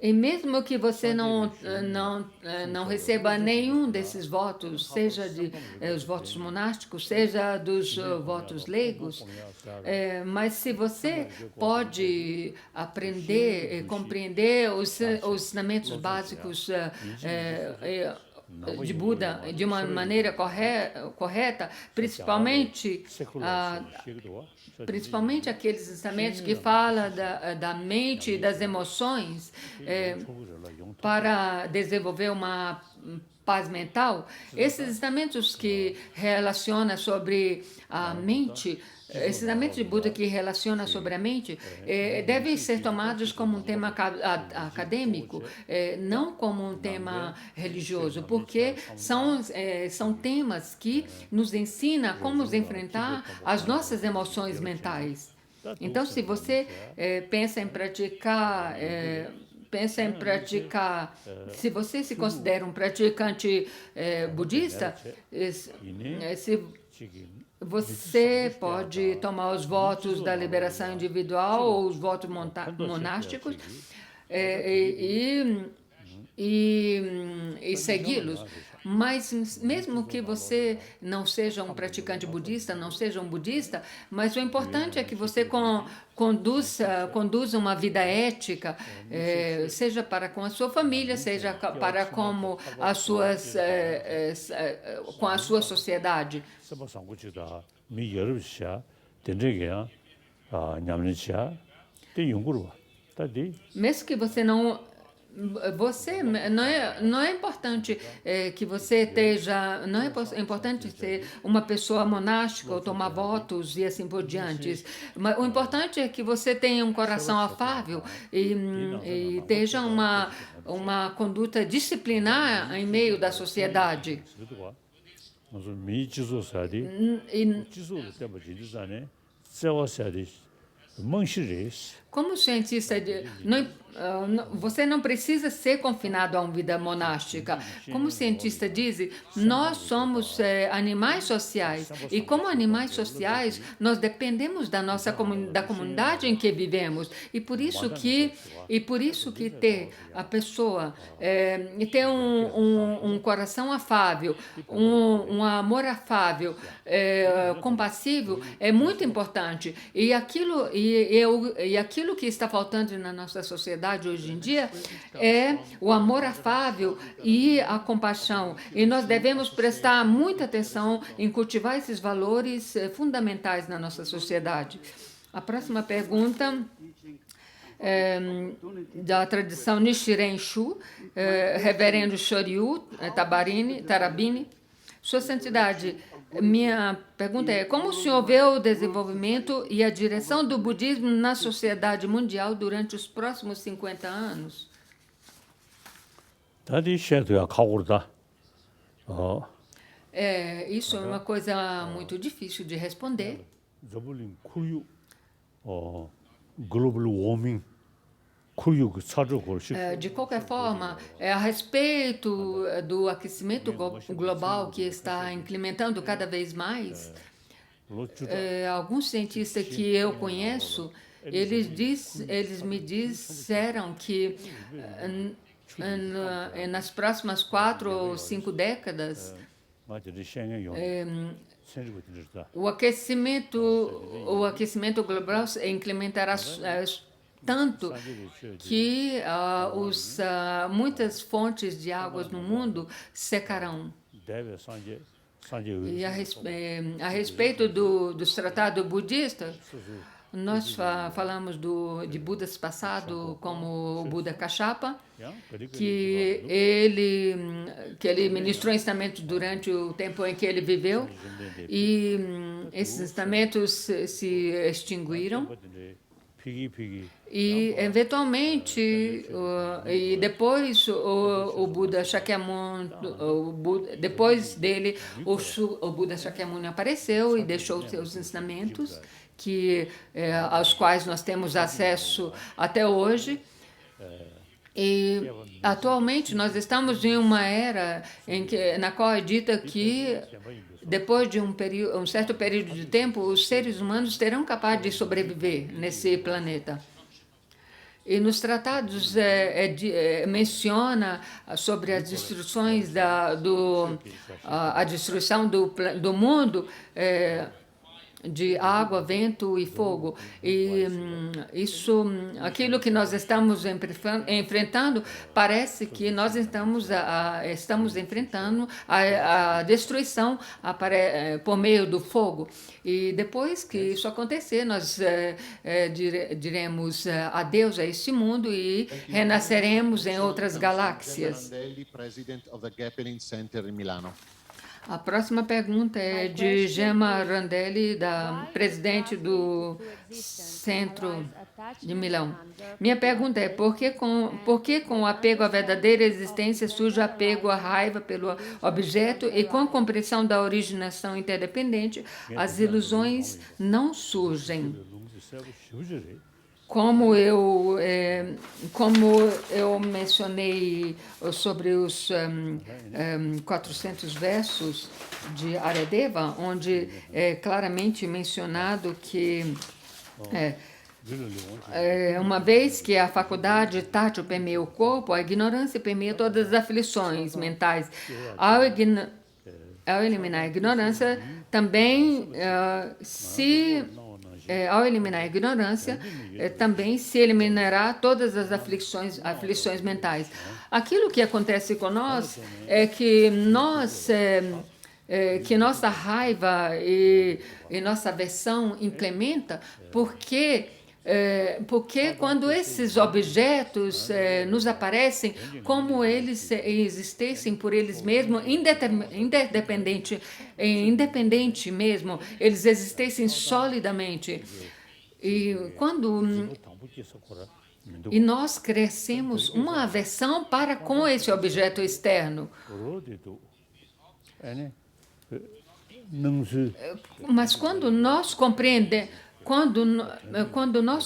E mesmo que você não receba nenhum desses votos, seja os votos monásticos, seja dos votos leigos, mas se você pode aprender e compreender os ensinamentos básicos de Buda de uma maneira correta, principalmente aqueles ensinamentos que falam da mente e das emoções, para desenvolver uma paz mental. Esses ensinamentos que relacionam sobre a mente, esses ensinamentos de Buda que relacionam sobre a mente, devem ser tomados como um tema acadêmico, não como um tema religioso, porque são temas que nos ensinam como enfrentar as nossas emoções mentais. Então, se você pensa em praticar pensa em praticar, se você se considera um praticante budista, se você pode tomar os votos da liberação individual ou os votos monásticos e segui-los. Mas mesmo que você não seja um praticante budista, não seja um budista, mas o importante é que você conduza uma vida ética, seja para com a sua família, seja para como com a sua sociedade. Mesmo que você não é importante que você esteja, não é importante ser uma pessoa monástica ou tomar votos e assim por diante. Mas o importante é que você tenha um coração afável e esteja uma conduta disciplinar em meio da sociedade. Como cientista, você não precisa ser confinado a uma vida monástica. Como cientista diz, nós somos animais sociais e como animais sociais nós dependemos da comunidade em que vivemos e por isso que ter a pessoa ter um coração afável, um amor afável, compassivo é muito importante e aquilo que está faltando na nossa sociedade hoje em dia é o amor afável e a compaixão. E nós devemos prestar muita atenção em cultivar esses valores fundamentais na nossa sociedade. A próxima pergunta da tradição Nichiren Shu, Reverendo Shoryu Tarabini. Sua Santidade, minha pergunta é: como o senhor vê o desenvolvimento e a direção do budismo na sociedade mundial durante os próximos 50 anos? Isso é uma coisa muito difícil de responder. Global warming. De qualquer forma, a respeito do aquecimento global que está incrementando cada vez mais, alguns cientistas que eu conheço, eles me disseram que nas próximas 4 ou 5 décadas, o aquecimento global incrementará tanto que muitas fontes de águas no mundo secarão. E a respeito dos tratados budistas, nós falamos de Budas passado, como o Buda Kashapa, que ele ministrou ensinamentos durante o tempo em que ele viveu, e esses ensinamentos se extinguiram. E, eventualmente, e depois o Buda Shakyamuni, depois dele, o Buda Shakyamuni apareceu e deixou seus ensinamentos, aos quais nós temos acesso até hoje. E, atualmente, nós estamos em uma era na qual é dita que, depois de um certo período de tempo, os seres humanos terão capaz de sobreviver nesse planeta. E nos tratados menciona sobre as destruições a destruição do mundo, de água, vento e fogo. E aquilo que nós estamos enfrentando, parece que nós estamos enfrentando a destruição por meio do fogo. E depois que isso acontecer, nós diremos adeus a este mundo e renasceremos em outras galáxias. A próxima pergunta é de Gemma Randelli, presidente do Centro de Milão. Minha pergunta é: por que com o apego à verdadeira existência surge o apego à raiva pelo objeto e com a compreensão da originação interdependente, as ilusões não surgem? como eu mencionei sobre os 400 versos de Aryadeva, onde é claramente mencionado que uma vez que a faculdade tátil permeia o corpo, a ignorância permeia todas as aflições mentais. Ao eliminar a ignorância, também ao eliminar a ignorância, também se eliminará todas as aflições mentais. Aquilo que acontece com nós é que que nossa raiva e nossa aversão implementa porque quando esses objetos nos aparecem, como eles existissem por eles mesmos, independente mesmo, eles existissem solidamente. E nós crescemos uma aversão para com esse objeto externo. Mas quando nós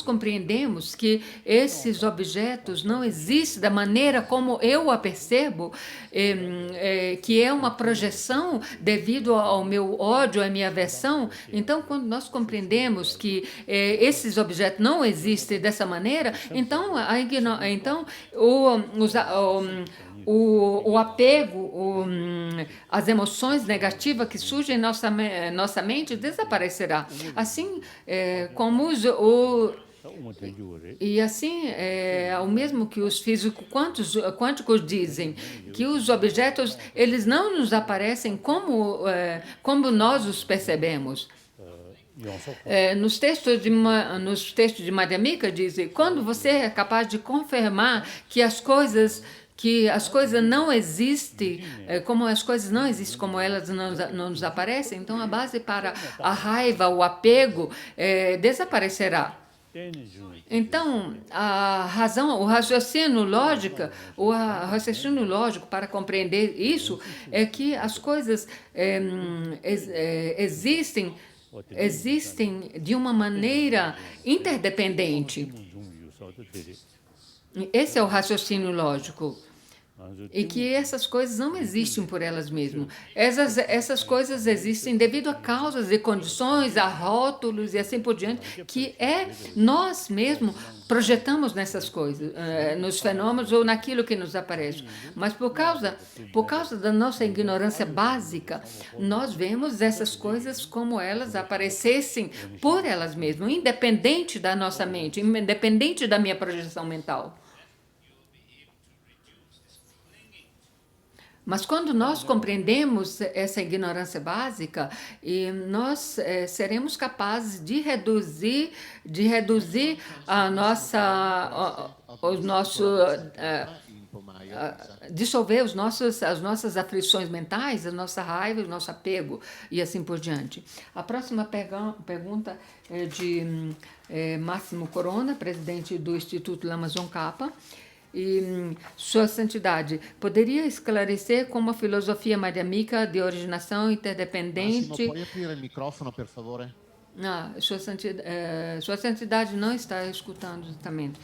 compreendemos que esses objetos não existem da maneira como eu a percebo, que é uma projeção devido ao meu ódio, à minha aversão, então quando nós compreendemos que esses objetos não existem dessa maneira, então o apego, as emoções negativas que surgem em nossa mente desaparecerá. Assim como o mesmo que os físicos quânticos dizem, que os objetos eles não nos aparecem como nós os percebemos. Nos textos de Madhyamika dizem, quando você é capaz de confirmar que as coisas não existem, como as coisas não existem, como elas não nos aparecem, então a base para a raiva, o apego, desaparecerá. Então, o raciocínio lógico para compreender isso é que as coisas existem de uma maneira interdependente. Esse é o raciocínio lógico. E que essas coisas não existem por elas mesmas. Essas coisas existem devido a causas e condições, a rótulos e assim por diante, que nós mesmos projetamos nessas coisas, nos fenômenos ou naquilo que nos aparece. Mas por causa da nossa ignorância básica, nós vemos essas coisas como elas aparecessem por elas mesmas, independente da nossa mente, independente da minha projeção mental. Mas quando nós compreendemos essa ignorância básica, nós seremos capazes de reduzir dissolver as nossas aflições mentais, a nossa raiva, o nosso apego e assim por diante. A próxima pergunta é de Máximo Corona, presidente do Instituto Lama Tsongkhapa. E, Sua Santidade, poderia esclarecer como a filosofia madhyamika de originação interdependente... Máximo, pode abrir o microfone, por favor? Sua Santidade não está escutando justamente.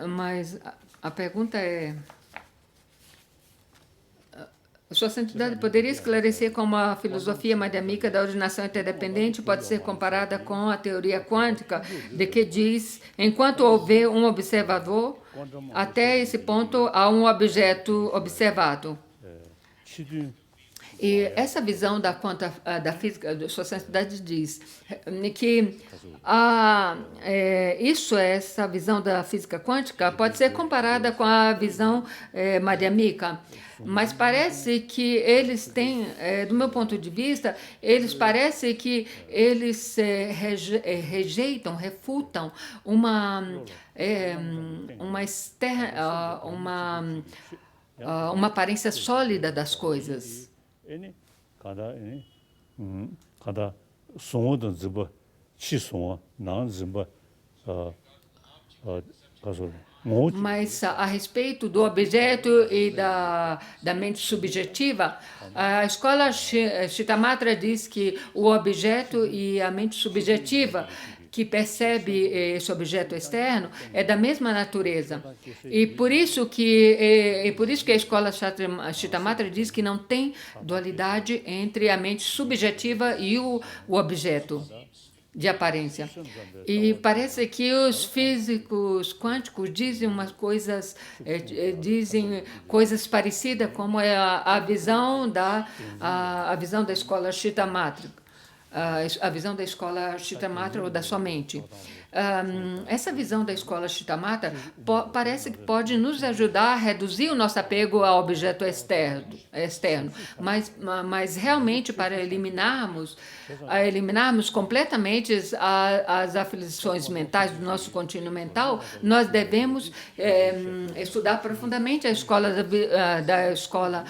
Mas a pergunta é... Sua Santidade, poderia esclarecer como a filosofia madhyamika da originação interdependente pode ser comparada com a teoria quântica, de que diz, enquanto houver um observador, até esse ponto há um objeto observado. E essa visão da física, Sua Santidade diz que essa visão da física quântica pode ser comparada com a visão madhyamika. Mas parece que eles têm, do meu ponto de vista, refutam uma aparência sólida das coisas. Mas a respeito do objeto e da mente subjetiva, a escola Chittamatra diz que o objeto e a mente subjetiva, que percebe esse objeto externo é da mesma natureza. E por isso que a escola Chittamatra diz que não tem dualidade entre a mente subjetiva e o objeto de aparência. E parece que os físicos quânticos dizem coisas parecidas, como é a visão da escola Chittamatra. A visão da escola Chittamatra ou da sua mente. Essa visão da escola Chittamatra parece que pode nos ajudar a reduzir o nosso apego ao objeto externo, mas realmente para eliminarmos completamente as aflições mentais do nosso contínuo mental, nós devemos estudar profundamente a escola da escola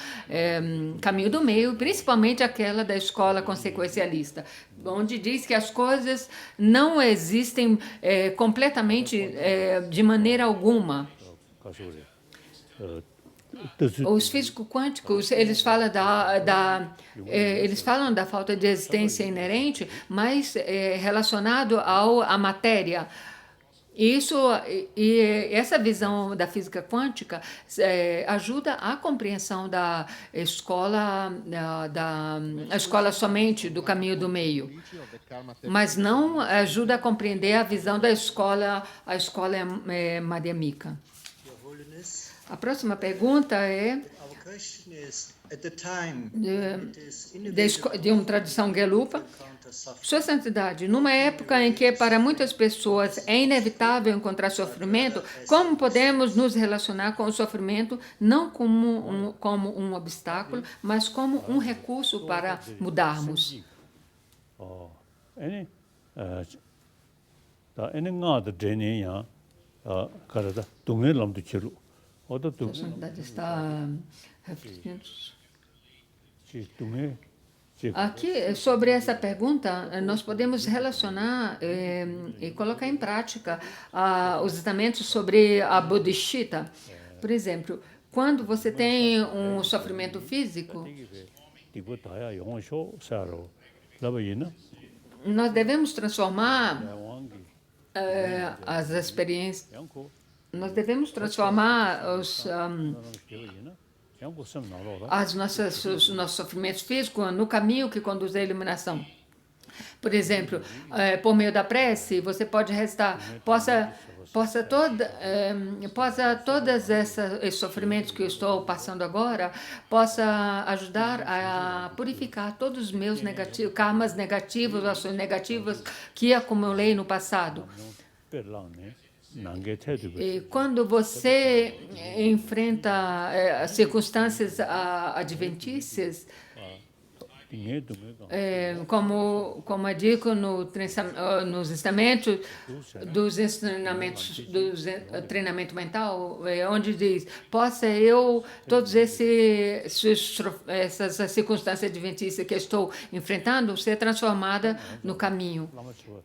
Caminho do Meio, principalmente aquela da escola consequencialista, onde diz que as coisas não existem completamente de maneira alguma. Os físicos quânticos, eles falam da falta de existência inerente, mas relacionado à matéria. Essa visão da física quântica ajuda a compreensão da escola, a escola somente do caminho do meio, mas não ajuda a compreender a visão da escola, madhyamika. A próxima pergunta é de uma tradução Gelupa. Sua Santidade, numa época em que para muitas pessoas é inevitável encontrar sofrimento, como podemos nos relacionar com o sofrimento não como um obstáculo, mas como um recurso para mudarmos? A Santidade está refletindo. Aqui, sobre essa pergunta, nós podemos relacionar e colocar em prática os ensinamentos sobre a bodhisattva. Por exemplo, quando você tem um sofrimento físico, nós devemos transformar as experiências, nós devemos transformar os nossos sofrimentos físicos no caminho que conduz à iluminação. Por exemplo, por meio da prece, você pode restar, todos esses sofrimentos que eu estou passando agora, possa ajudar a purificar todos os meus karmas negativos, ações negativas que acumulei no passado. E quando você enfrenta circunstâncias adventícias, como é dito nos ensinamentos do treinamento mental, onde diz, todas essas circunstâncias adventícias que estou enfrentando, ser transformada no caminho.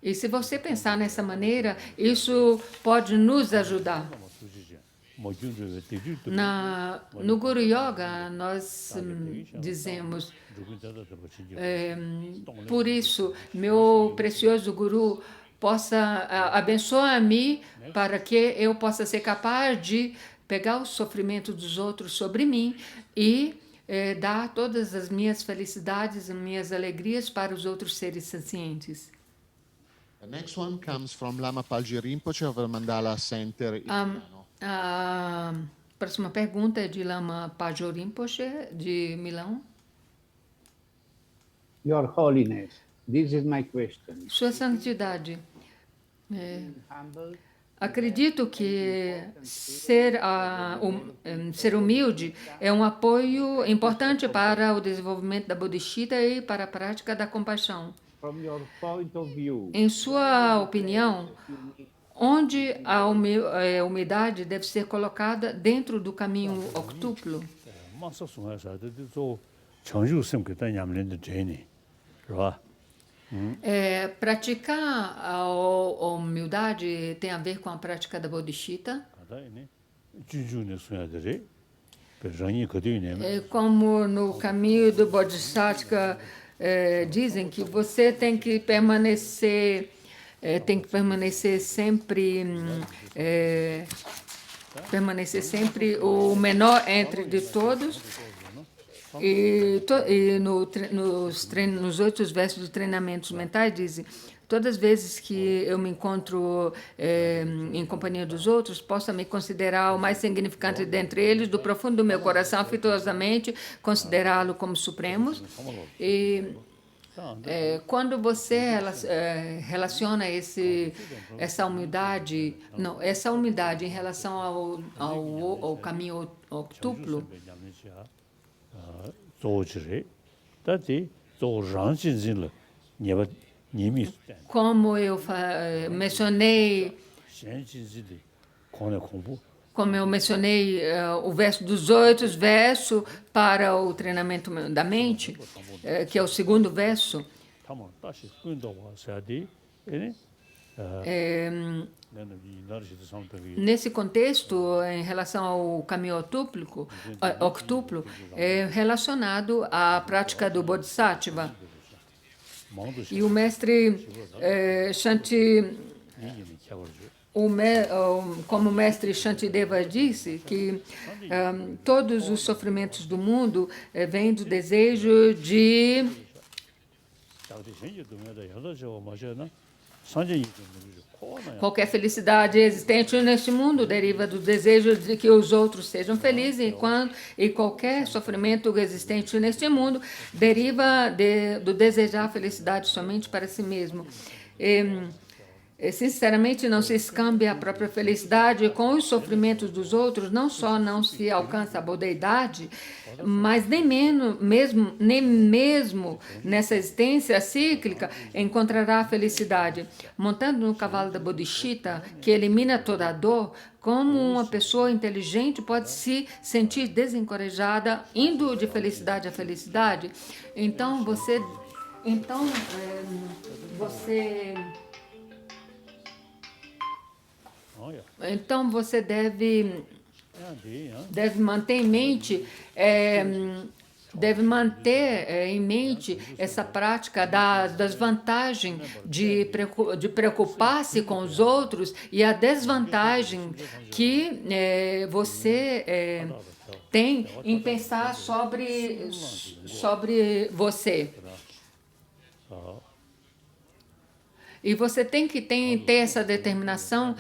E se você pensar nessa maneira, isso pode nos ajudar. No Guru Yoga, nós dizemos, por isso, meu precioso Guru, abençoa-me para que eu possa ser capaz de pegar o sofrimento dos outros sobre mim e dar todas as minhas felicidades, as minhas alegrias para os outros seres sencientes. The next one comes from Lama Palji Rinpoche of the Mandala Center in Milano. A próxima pergunta é de Lama Palji Rinpoche, de Milão. Your Holiness, this is my question. Sua Santidade, acredito que ser humilde é um apoio importante para o desenvolvimento da bodhisattva e para a prática da compaixão. From your point of view, Em sua opinião, onde a humildade deve ser colocada dentro do caminho octuplo? Praticar a humildade tem a ver com a prática da bodhisattva? Como no caminho do Bodhisattva dizem que você tem que permanecer tem que permanecer sempre o menor entre de todos. E nos 8 versos dos treinamentos mentais dizem: todas as vezes que eu me encontro em companhia dos outros, possa me considerar o mais significante dentre eles, do profundo do meu coração, afetuosamente, considerá-lo como supremos. E quando você relaciona essa humildade em relação ao caminho octuplo, como eu mencionei, o verso dos 8 versos para o treinamento da mente, que é o segundo verso. Nesse contexto, em relação ao caminho octuplo, é relacionado à prática do Bodhisattva. E o mestre Shanti, como o mestre Shantideva disse, que todos os sofrimentos do mundo vêm do desejo de qualquer felicidade existente neste mundo deriva do desejo de que os outros sejam felizes, e qualquer sofrimento existente neste mundo deriva do desejar a felicidade somente para si mesmo. Sinceramente, não se escambe a própria felicidade com os sofrimentos dos outros, não só não se alcança a bodeidade, mas nem mesmo nessa existência cíclica encontrará a felicidade. Montando no cavalo da bodhisattva, que elimina toda a dor, como uma pessoa inteligente pode se sentir desencorajada, indo de felicidade a felicidade. Então você deve manter em mente essa prática das vantagens de preocupar-se com os outros e a desvantagem que você tem em pensar sobre você. E você tem que ter essa determinação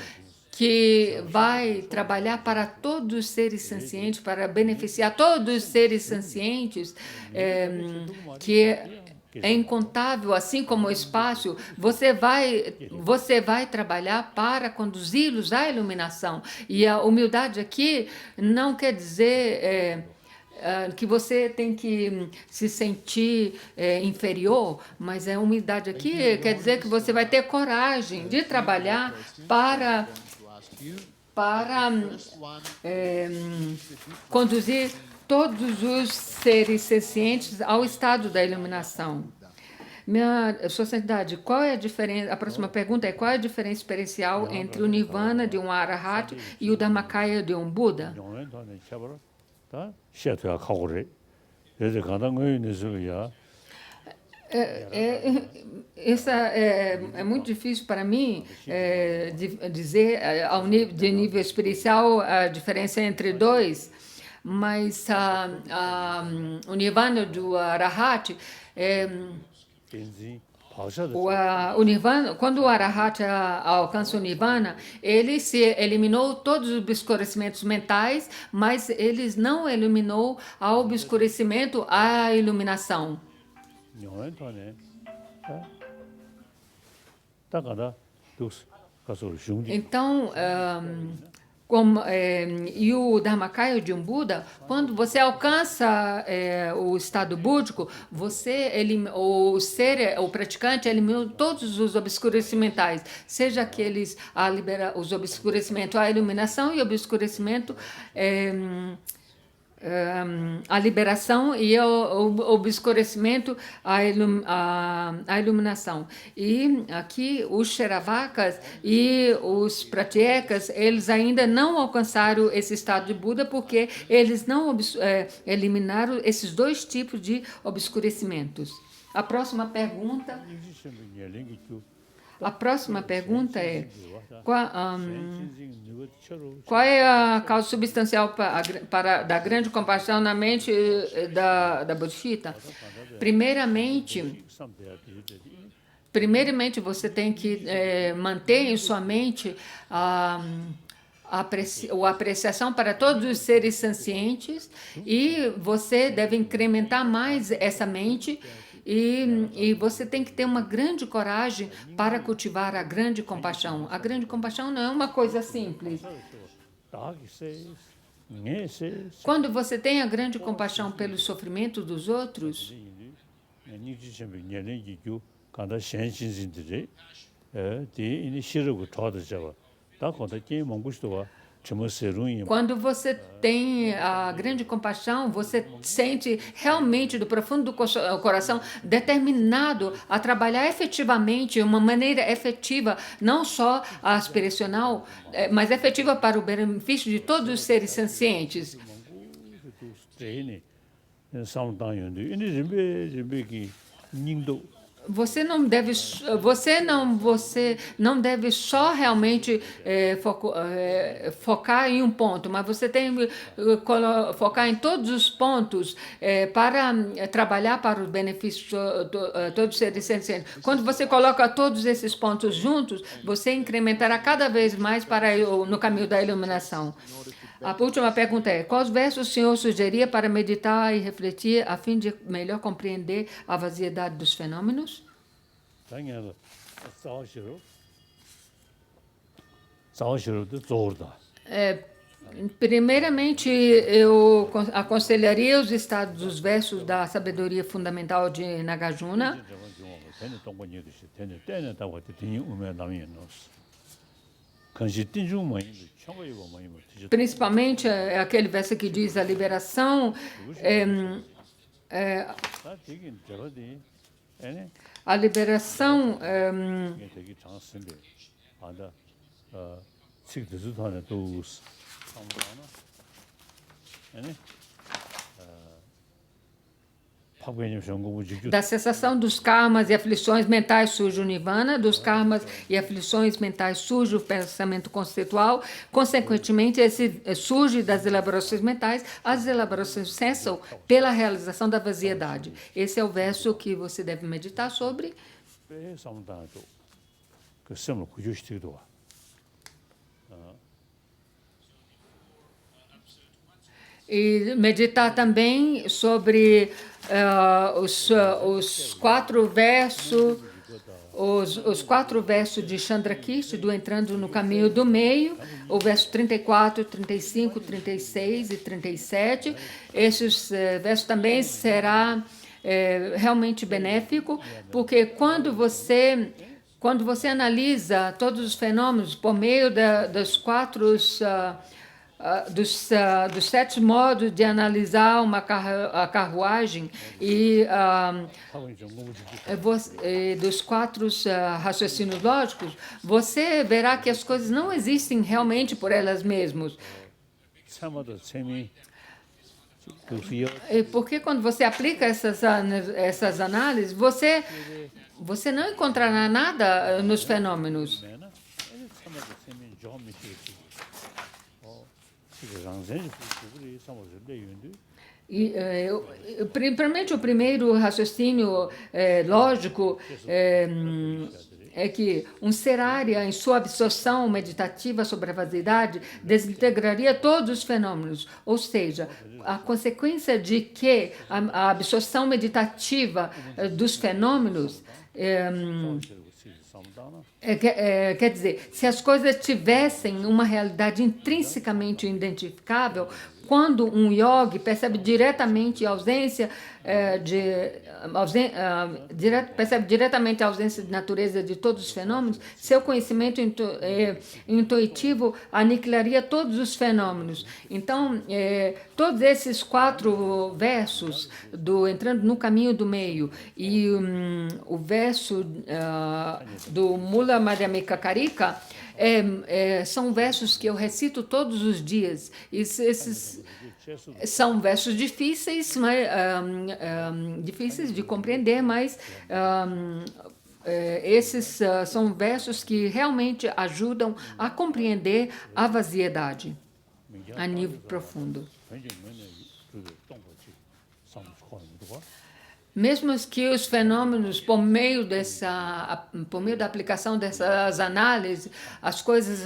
que vai trabalhar para todos os seres sencientes, para beneficiar todos os seres sencientes, que é incontável, assim como o espaço. Você vai trabalhar para conduzi-los à iluminação. E a humildade aqui não quer dizer que você tem que se sentir inferior, mas a humildade aqui quer dizer que você vai ter coragem de trabalhar para conduzir todos os seres sencientes ao estado da iluminação. Sua Santidade, qual é a diferença? A próxima pergunta é: qual é a diferença experiencial entre o Nirvana de um Arahat e o Dhammakaya de um Buda? É muito difícil para mim dizer de nível espiritual a diferença entre dois, mas o Nirvana do Arahat o Nirvana, quando o Arahat alcança o Nirvana, ele eliminou todos os obscurecimentos mentais, mas ele não eliminou o obscurecimento, a iluminação. Então, e o Dhammakaya de um Buda, quando você alcança o estado búdico, o praticante eliminou todos os obscurecimentos mentais, seja aqueles os obscurecimentos à iluminação e obscurecimento a liberação e o obscurecimento à iluminação. E aqui os Sheravakas e os Pratyekas, eles ainda não alcançaram esse estado de Buda porque eles não eliminaram esses dois tipos de obscurecimentos. A próxima pergunta A próxima pergunta é: qual é a causa substancial da grande compaixão na mente da Bodhisattva? Primeiramente, você tem que manter em sua mente a apreciação para todos os seres sencientes, e você deve incrementar mais essa mente, e você tem que ter uma grande coragem para cultivar a grande compaixão. A grande compaixão não é uma coisa simples. Quando você tem a grande compaixão pelo sofrimento dos outros, quando você tem a grande compaixão, você sente realmente do profundo do coração determinado a trabalhar efetivamente, de uma maneira efetiva, não só aspiracional, mas efetiva para o benefício de todos os seres sencientes. Você não deve só realmente focar em um ponto, mas você tem que focar em todos os pontos para trabalhar para o benefício de todos os seres sencientes. Quando você coloca todos esses pontos juntos, você incrementará cada vez mais no caminho da iluminação. A última pergunta é: quais versos o senhor sugeria para meditar e refletir a fim de melhor compreender a vaziedade dos fenômenos? Primeiramente, eu aconselharia os estados dos versos da sabedoria fundamental de Nagarjuna. Principalmente aquele verso que diz a liberação. A liberação da cessação dos karmas e aflições mentais surge o nirvana, dos karmas e aflições mentais surge o pensamento conceitual, consequentemente surge das elaborações mentais, as elaborações cessam pela realização da vaziedade. Esse é o verso que você deve meditar sobre. E meditar também sobre os quatro versos de Chandrakirti, do Entrando no Caminho do Meio, o verso 34, 35, 36 e 37. Esses versos também será realmente benéfico, porque quando você analisa todos os fenômenos por meio dos 7 modos de analisar a carruagem e dos 4 raciocínios lógicos, você verá que as coisas não existem realmente por elas mesmas. Porque quando você aplica essas análises, você não encontrará nada nos fenômenos. Primeiramente, o primeiro raciocínio lógico é que um ser área, em sua absorção meditativa sobre a vaziedade, desintegraria todos os fenômenos. Ou seja, a consequência de que a absorção meditativa dos fenômenos quer dizer, se as coisas tivessem uma realidade intrinsecamente identificável, quando um yogi percebe diretamente a ausência percebe diretamente a ausência de natureza de todos os fenômenos, seu conhecimento intuitivo aniquilaria todos os fenômenos. Então, todos esses 4 versos do Entrando no Caminho do Meio e o verso do Mula Madhyamika Karika são versos que eu recito todos os dias. Esses são versos difíceis, difíceis de compreender, mas Esses são versos que realmente ajudam a compreender a vaziedade a nível profundo. Mesmo que os fenômenos, por meio da aplicação dessas análises,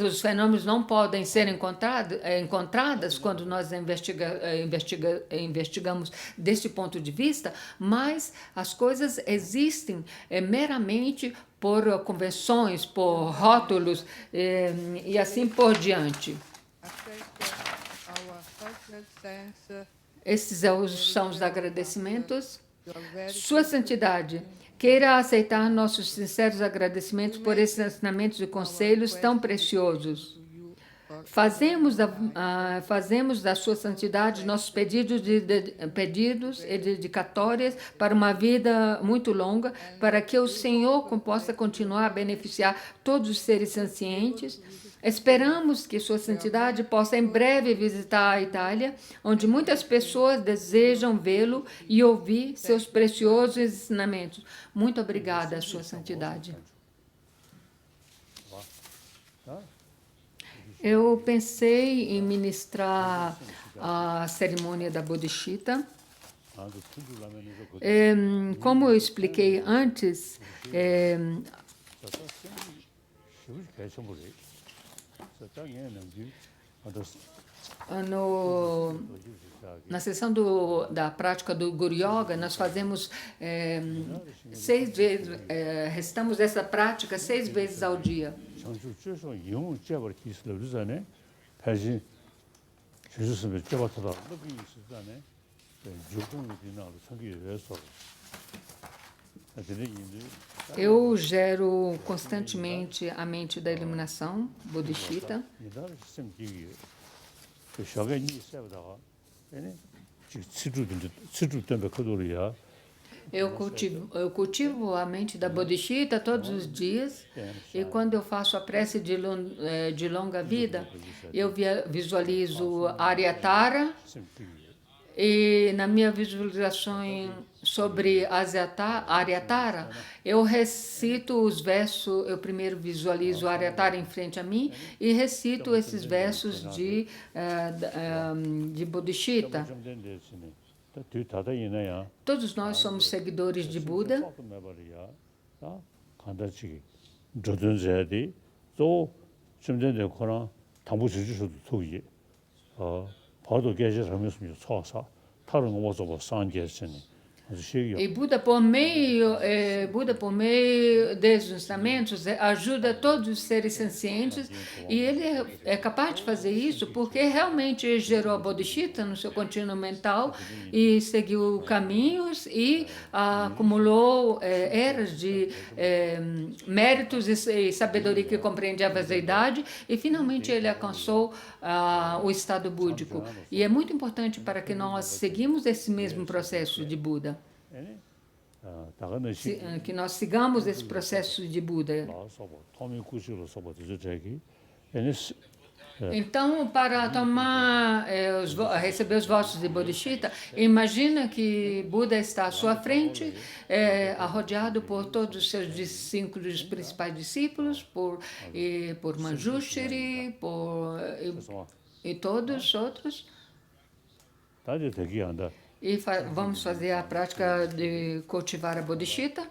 os fenômenos não podem ser encontradas quando nós investigamos desse ponto de vista, mas as coisas existem meramente por convenções, por rótulos e assim por diante. Esses são os agradecimentos. Sua Santidade, queira aceitar nossos sinceros agradecimentos por esses ensinamentos e conselhos tão preciosos. Fazemos da Sua Santidade nossos pedidos e dedicatórias para uma vida muito longa, para que o Senhor possa continuar a beneficiar todos os seres sencientes. Esperamos que Sua Santidade possa em breve visitar a Itália, onde muitas pessoas desejam vê-lo e ouvir seus preciosos ensinamentos. Muito obrigada, Sua Santidade. Eu pensei em ministrar a cerimônia da Bodhicitta. Como eu expliquei antes, na sessão da prática do Guru Yoga, nós fazemos 6 vezes, recitamos essa prática 6 vezes ao dia. Eu gero constantemente a mente da iluminação, Bodhicitta. Eu cultivo a mente da Bodhicitta todos os dias, e quando eu faço a prece de longa vida, eu visualizo Aryatara, e na minha visualização sobre Aryatara, eu recito os versos, eu primeiro visualizo Aryatara em frente a mim e recito esses versos de Bodhicitta. Todos nós somos seguidores de Buda. E Buda, por meio desses ensinamentos, ajuda todos os seres sencientes, e ele é capaz de fazer isso porque realmente gerou a Bodhicitta no seu contínuo mental e seguiu caminhos e acumulou eras de méritos e sabedoria que compreende a vaziedade, e finalmente ele alcançou o estado búdico. E é muito importante para que nós seguimos esse mesmo processo de Buda. Que nós sigamos esse processo de Buda. Então, para receber os votos de Bodhicitta, imagina que Buda está à sua frente, rodeado por todos os seus principais discípulos, por Manjushri, e todos os outros. E vamos fazer a prática de cultivar a Bodhicitta.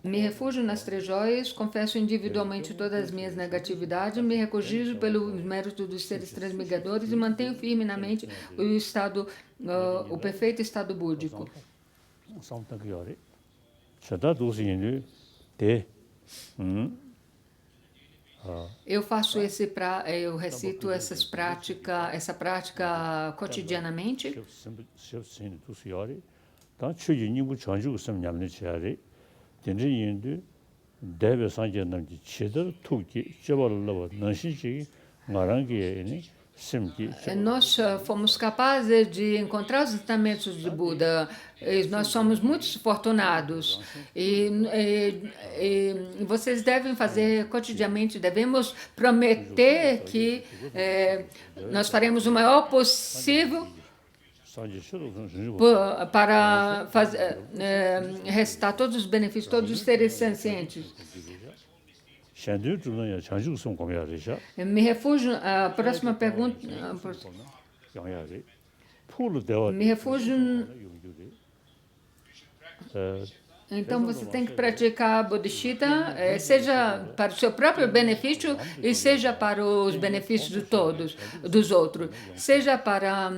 Me refugio nas 3 joias, confesso individualmente todas as minhas negatividades, me regozijo pelo mérito dos seres transmigradores e mantenho firme na mente o perfeito estado búdico. Eu recito essa prática cotidianamente. Nós fomos capazes de encontrar os ensinamentos de Buda. Nós somos muito afortunados. E vocês devem fazer cotidianamente. Devemos prometer que nós faremos o maior possível para recitar todos os benefícios, todos os seres sencientes. Me refugio, a próxima pergunta, me refugio. Então você tem que praticar bodhicitta, seja para o seu próprio benefício e seja para os benefícios de todos, dos outros. Seja para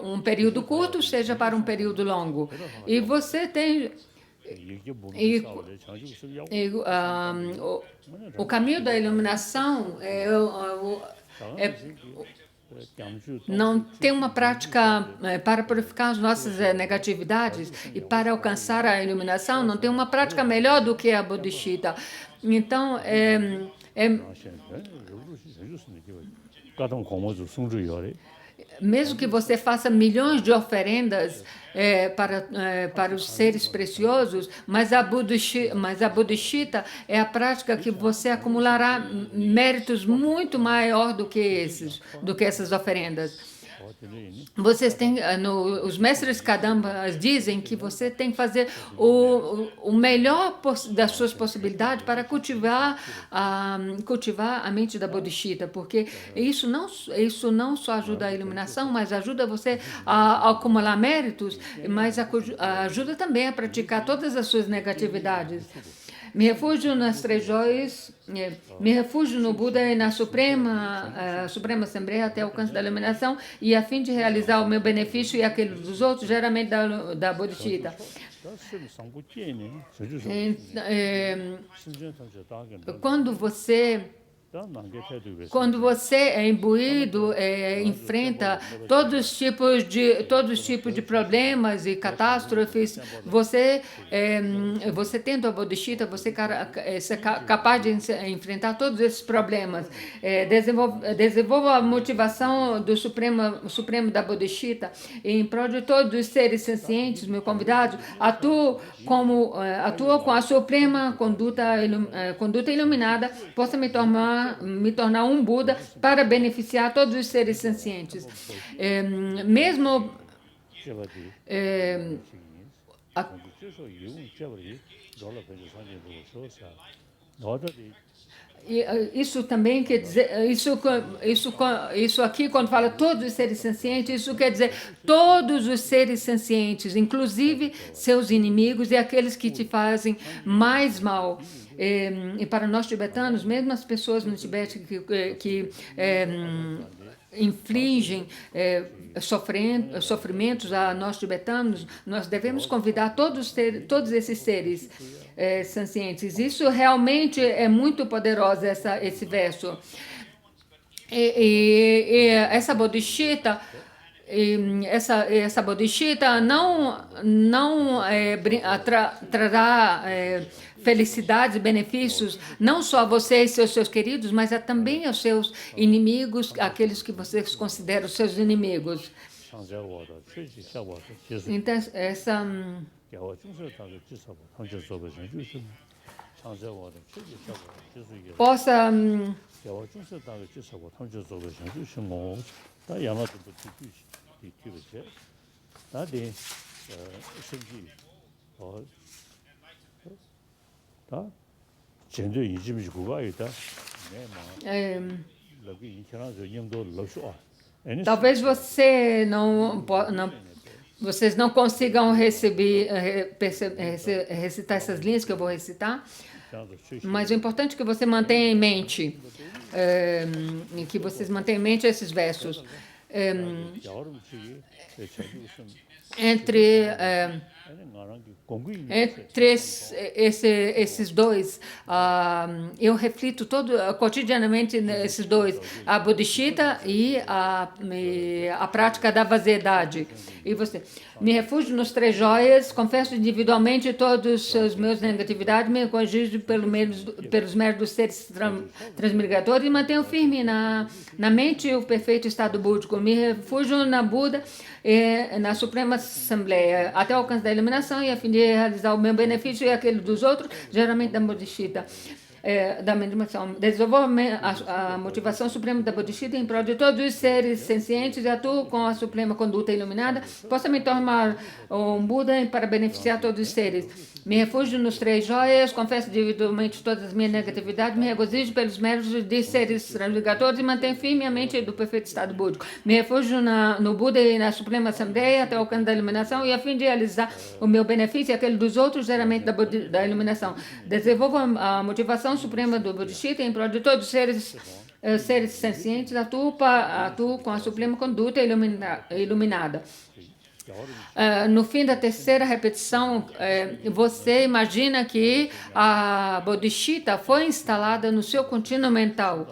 um período curto, seja para um período longo. E você tem... o caminho da iluminação não tem uma prática para purificar as nossas negatividades e para alcançar a iluminação, não tem uma prática melhor do que a bodhicitta. Então, mesmo que você faça milhões de oferendas para os seres preciosos, mas a bodhicitta é a prática que você acumulará méritos muito maior do que essas oferendas. Vocês têm, os mestres Kadampas dizem que você tem que fazer o melhor das suas possibilidades para cultivar a mente da bodhicitta, porque isso não só ajuda a iluminação, mas ajuda você a acumular méritos, mas ajuda também a praticar todas as suas negatividades. Me refugio nas três joias, me refugio no Buda e na Suprema Assembleia até o alcance da iluminação e a fim de realizar o meu benefício e aquele dos outros, geralmente da bodhicitta. Quando você é imbuído, enfrenta todos os tipos de problemas e catástrofes, você tendo a bodhicitta, você é capaz de enfrentar todos esses problemas. Desenvolva a motivação do Supremo da bodhicitta em prol de todos os seres sencientes, meu convidado, atua com a suprema conduta iluminada, possa me tornar um Buda para beneficiar todos os seres sencientes. Mesmo isso também quer dizer, isso aqui, quando fala todos os seres sencientes, isso quer dizer todos os seres sencientes, inclusive seus inimigos e aqueles que te fazem mais mal. E para nós tibetanos, mesmo as pessoas no Tibete que infligem sofrimentos a nós tibetanos, nós devemos convidar todos esses seres sencientes. Isso realmente é muito poderoso, esse verso. E essa bodhicitta, essa bodhicitta não trará felicidades e benefícios não só a você e seus queridos, mas também aos seus inimigos, aqueles que vocês consideram seus inimigos. Então, essa... possa... talvez vocês não consigam recitar essas linhas que eu vou recitar, mas o importante é que você mantenha em mente, que vocês mantenham em mente esses versos. Entre esses dois, eu reflito cotidianamente nesses dois, a bodhicitta e a prática da vaziedade. E você, me refugio nos três joias, confesso individualmente todas as minhas negatividades, me corrijo pelos méritos dos seres transmigradores e mantenho firme na mente o perfeito estado búdico. Me refugio na Buda e na Suprema Assembleia, até o alcance da iluminação e a fim de realizar o meu benefício e aquele dos outros, geralmente da bodhicitta. da meditação. Desenvolva a motivação suprema da Bodhisattva em prol de todos os seres sencientes e atuo com a suprema conduta iluminada. Possa me tornar um Buda para beneficiar todos os seres. Me refugio nos 3 joias, confesso individualmente todas as minhas negatividades, me regozijo pelos méritos de seres transligadores e mantenho firme a mente do perfeito estado búdico. Me refugio no Buda e na Suprema Assembleia até o alcance da iluminação e a fim de realizar o meu benefício e aquele dos outros, geralmente da iluminação. Desenvolvo a motivação suprema do Bodhisattva em prol de todos os seres sencientes, atuo com a suprema conduta iluminada. No fim da terceira repetição, você imagina que a Bodhisattva foi instalada no seu contínuo mental.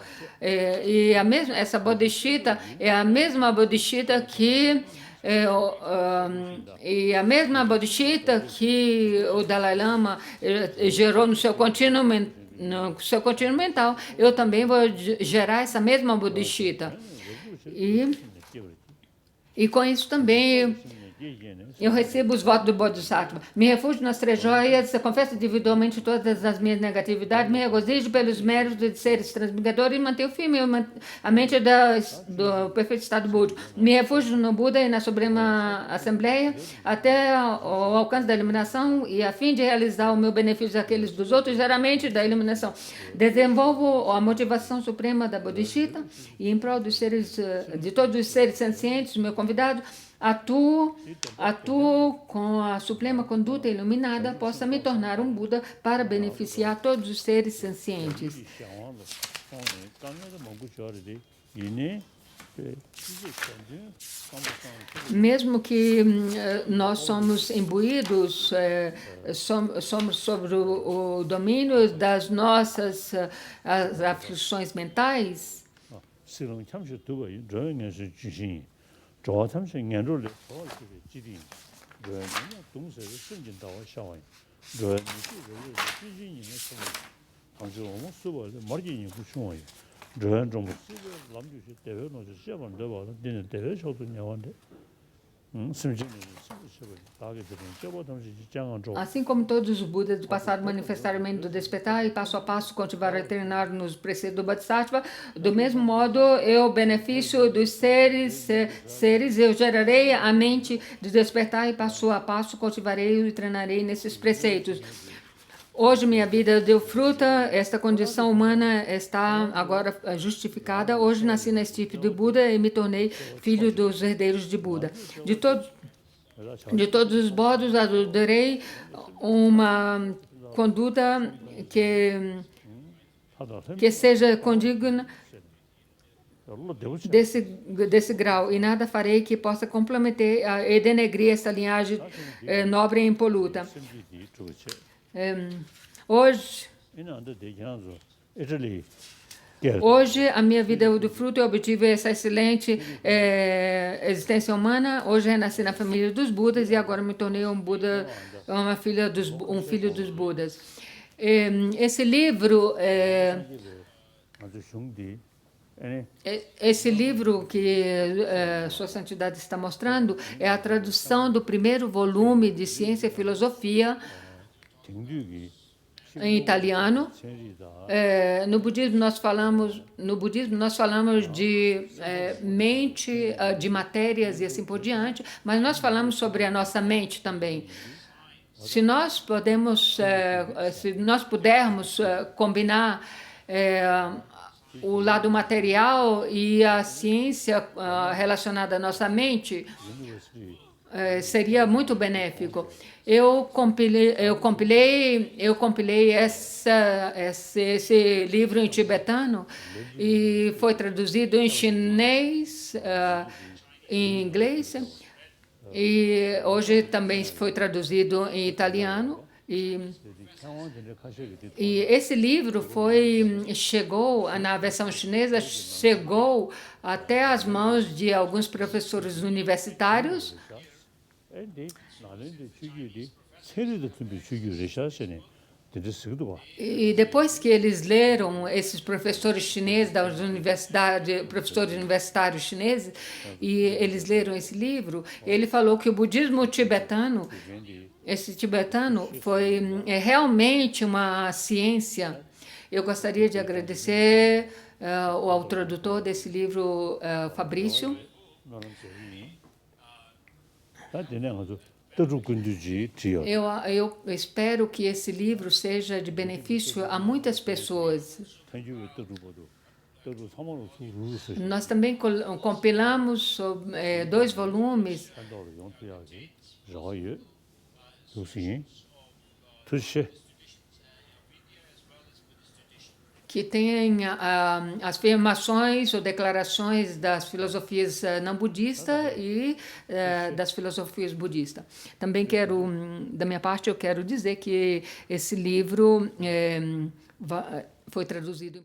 Essa Bodhisattva é a mesma Bodhisattva que o Dalai Lama gerou no seu contínuo mental. Eu também vou gerar essa mesma Bodhisattva. E com isso também eu recebo os votos do Bodhisattva. Me refugio nas 3 joias, confesso individualmente todas as minhas negatividades, me regozijo pelos méritos de seres transmigradores e mantenho firme a mente do perfeito estado búdico. Me refugio no Buda e na Suprema Assembleia até o alcance da iluminação e a fim de realizar o meu benefício àqueles dos outros, geralmente da iluminação. Desenvolvo a motivação suprema da Bodhisattva e em prol dos seres, de todos os seres sencientes, meu convidado, atuo com a suprema conduta iluminada, possa me tornar um Buda para beneficiar todos os seres sencientes. Mesmo que nós somos imbuídos, somos sobre o domínio das nossas as aflições mentais, assim como todos os Budas do passado manifestaram o mente do despertar e passo a passo cultivaram e treinaram nos preceitos do Bodhisattva, do mesmo modo eu benefício dos seres, eu gerarei a mente de despertar e passo a passo cultivarei e treinarei nesses preceitos. Hoje minha vida deu fruta, esta condição humana está agora justificada. Hoje nasci na estirpe de Buda e me tornei filho dos herdeiros de Buda. De todos os modos, adorei uma conduta que seja condigna desse grau, e nada farei que possa comprometer e denegrir essa linhagem nobre e impoluta. Hoje a minha vida é do fruto, eu obtive essa excelente existência humana. Hoje renasci na família dos Budas e agora me tornei um Buda, um filho dos Budas. Esse livro que Sua Santidade está mostrando é a tradução do primeiro volume de Ciência e Filosofia em italiano. No budismo nós falamos de mente, de matérias e assim por diante, mas nós falamos sobre a nossa mente também. Se nós pudermos combinar o lado material e a ciência relacionada à nossa mente, seria muito benéfico. Eu compilei esse livro em tibetano e foi traduzido em chinês, em inglês, e hoje também foi traduzido em italiano. E esse livro chegou, na versão chinesa, chegou até as mãos de alguns professores universitários. E depois que eles leram, esses professores chineses das universidades, professores universitários chineses, e eles leram esse livro, ele falou que o budismo tibetano, foi realmente uma ciência. Eu gostaria de agradecer ao tradutor desse livro, Fabrício. Eu espero que esse livro seja de benefício a muitas pessoas. Nós também compilamos 2 volumes que têm as afirmações ou declarações das filosofias não budistas e das filosofias budistas. Também da minha parte, eu quero dizer que esse livro foi traduzido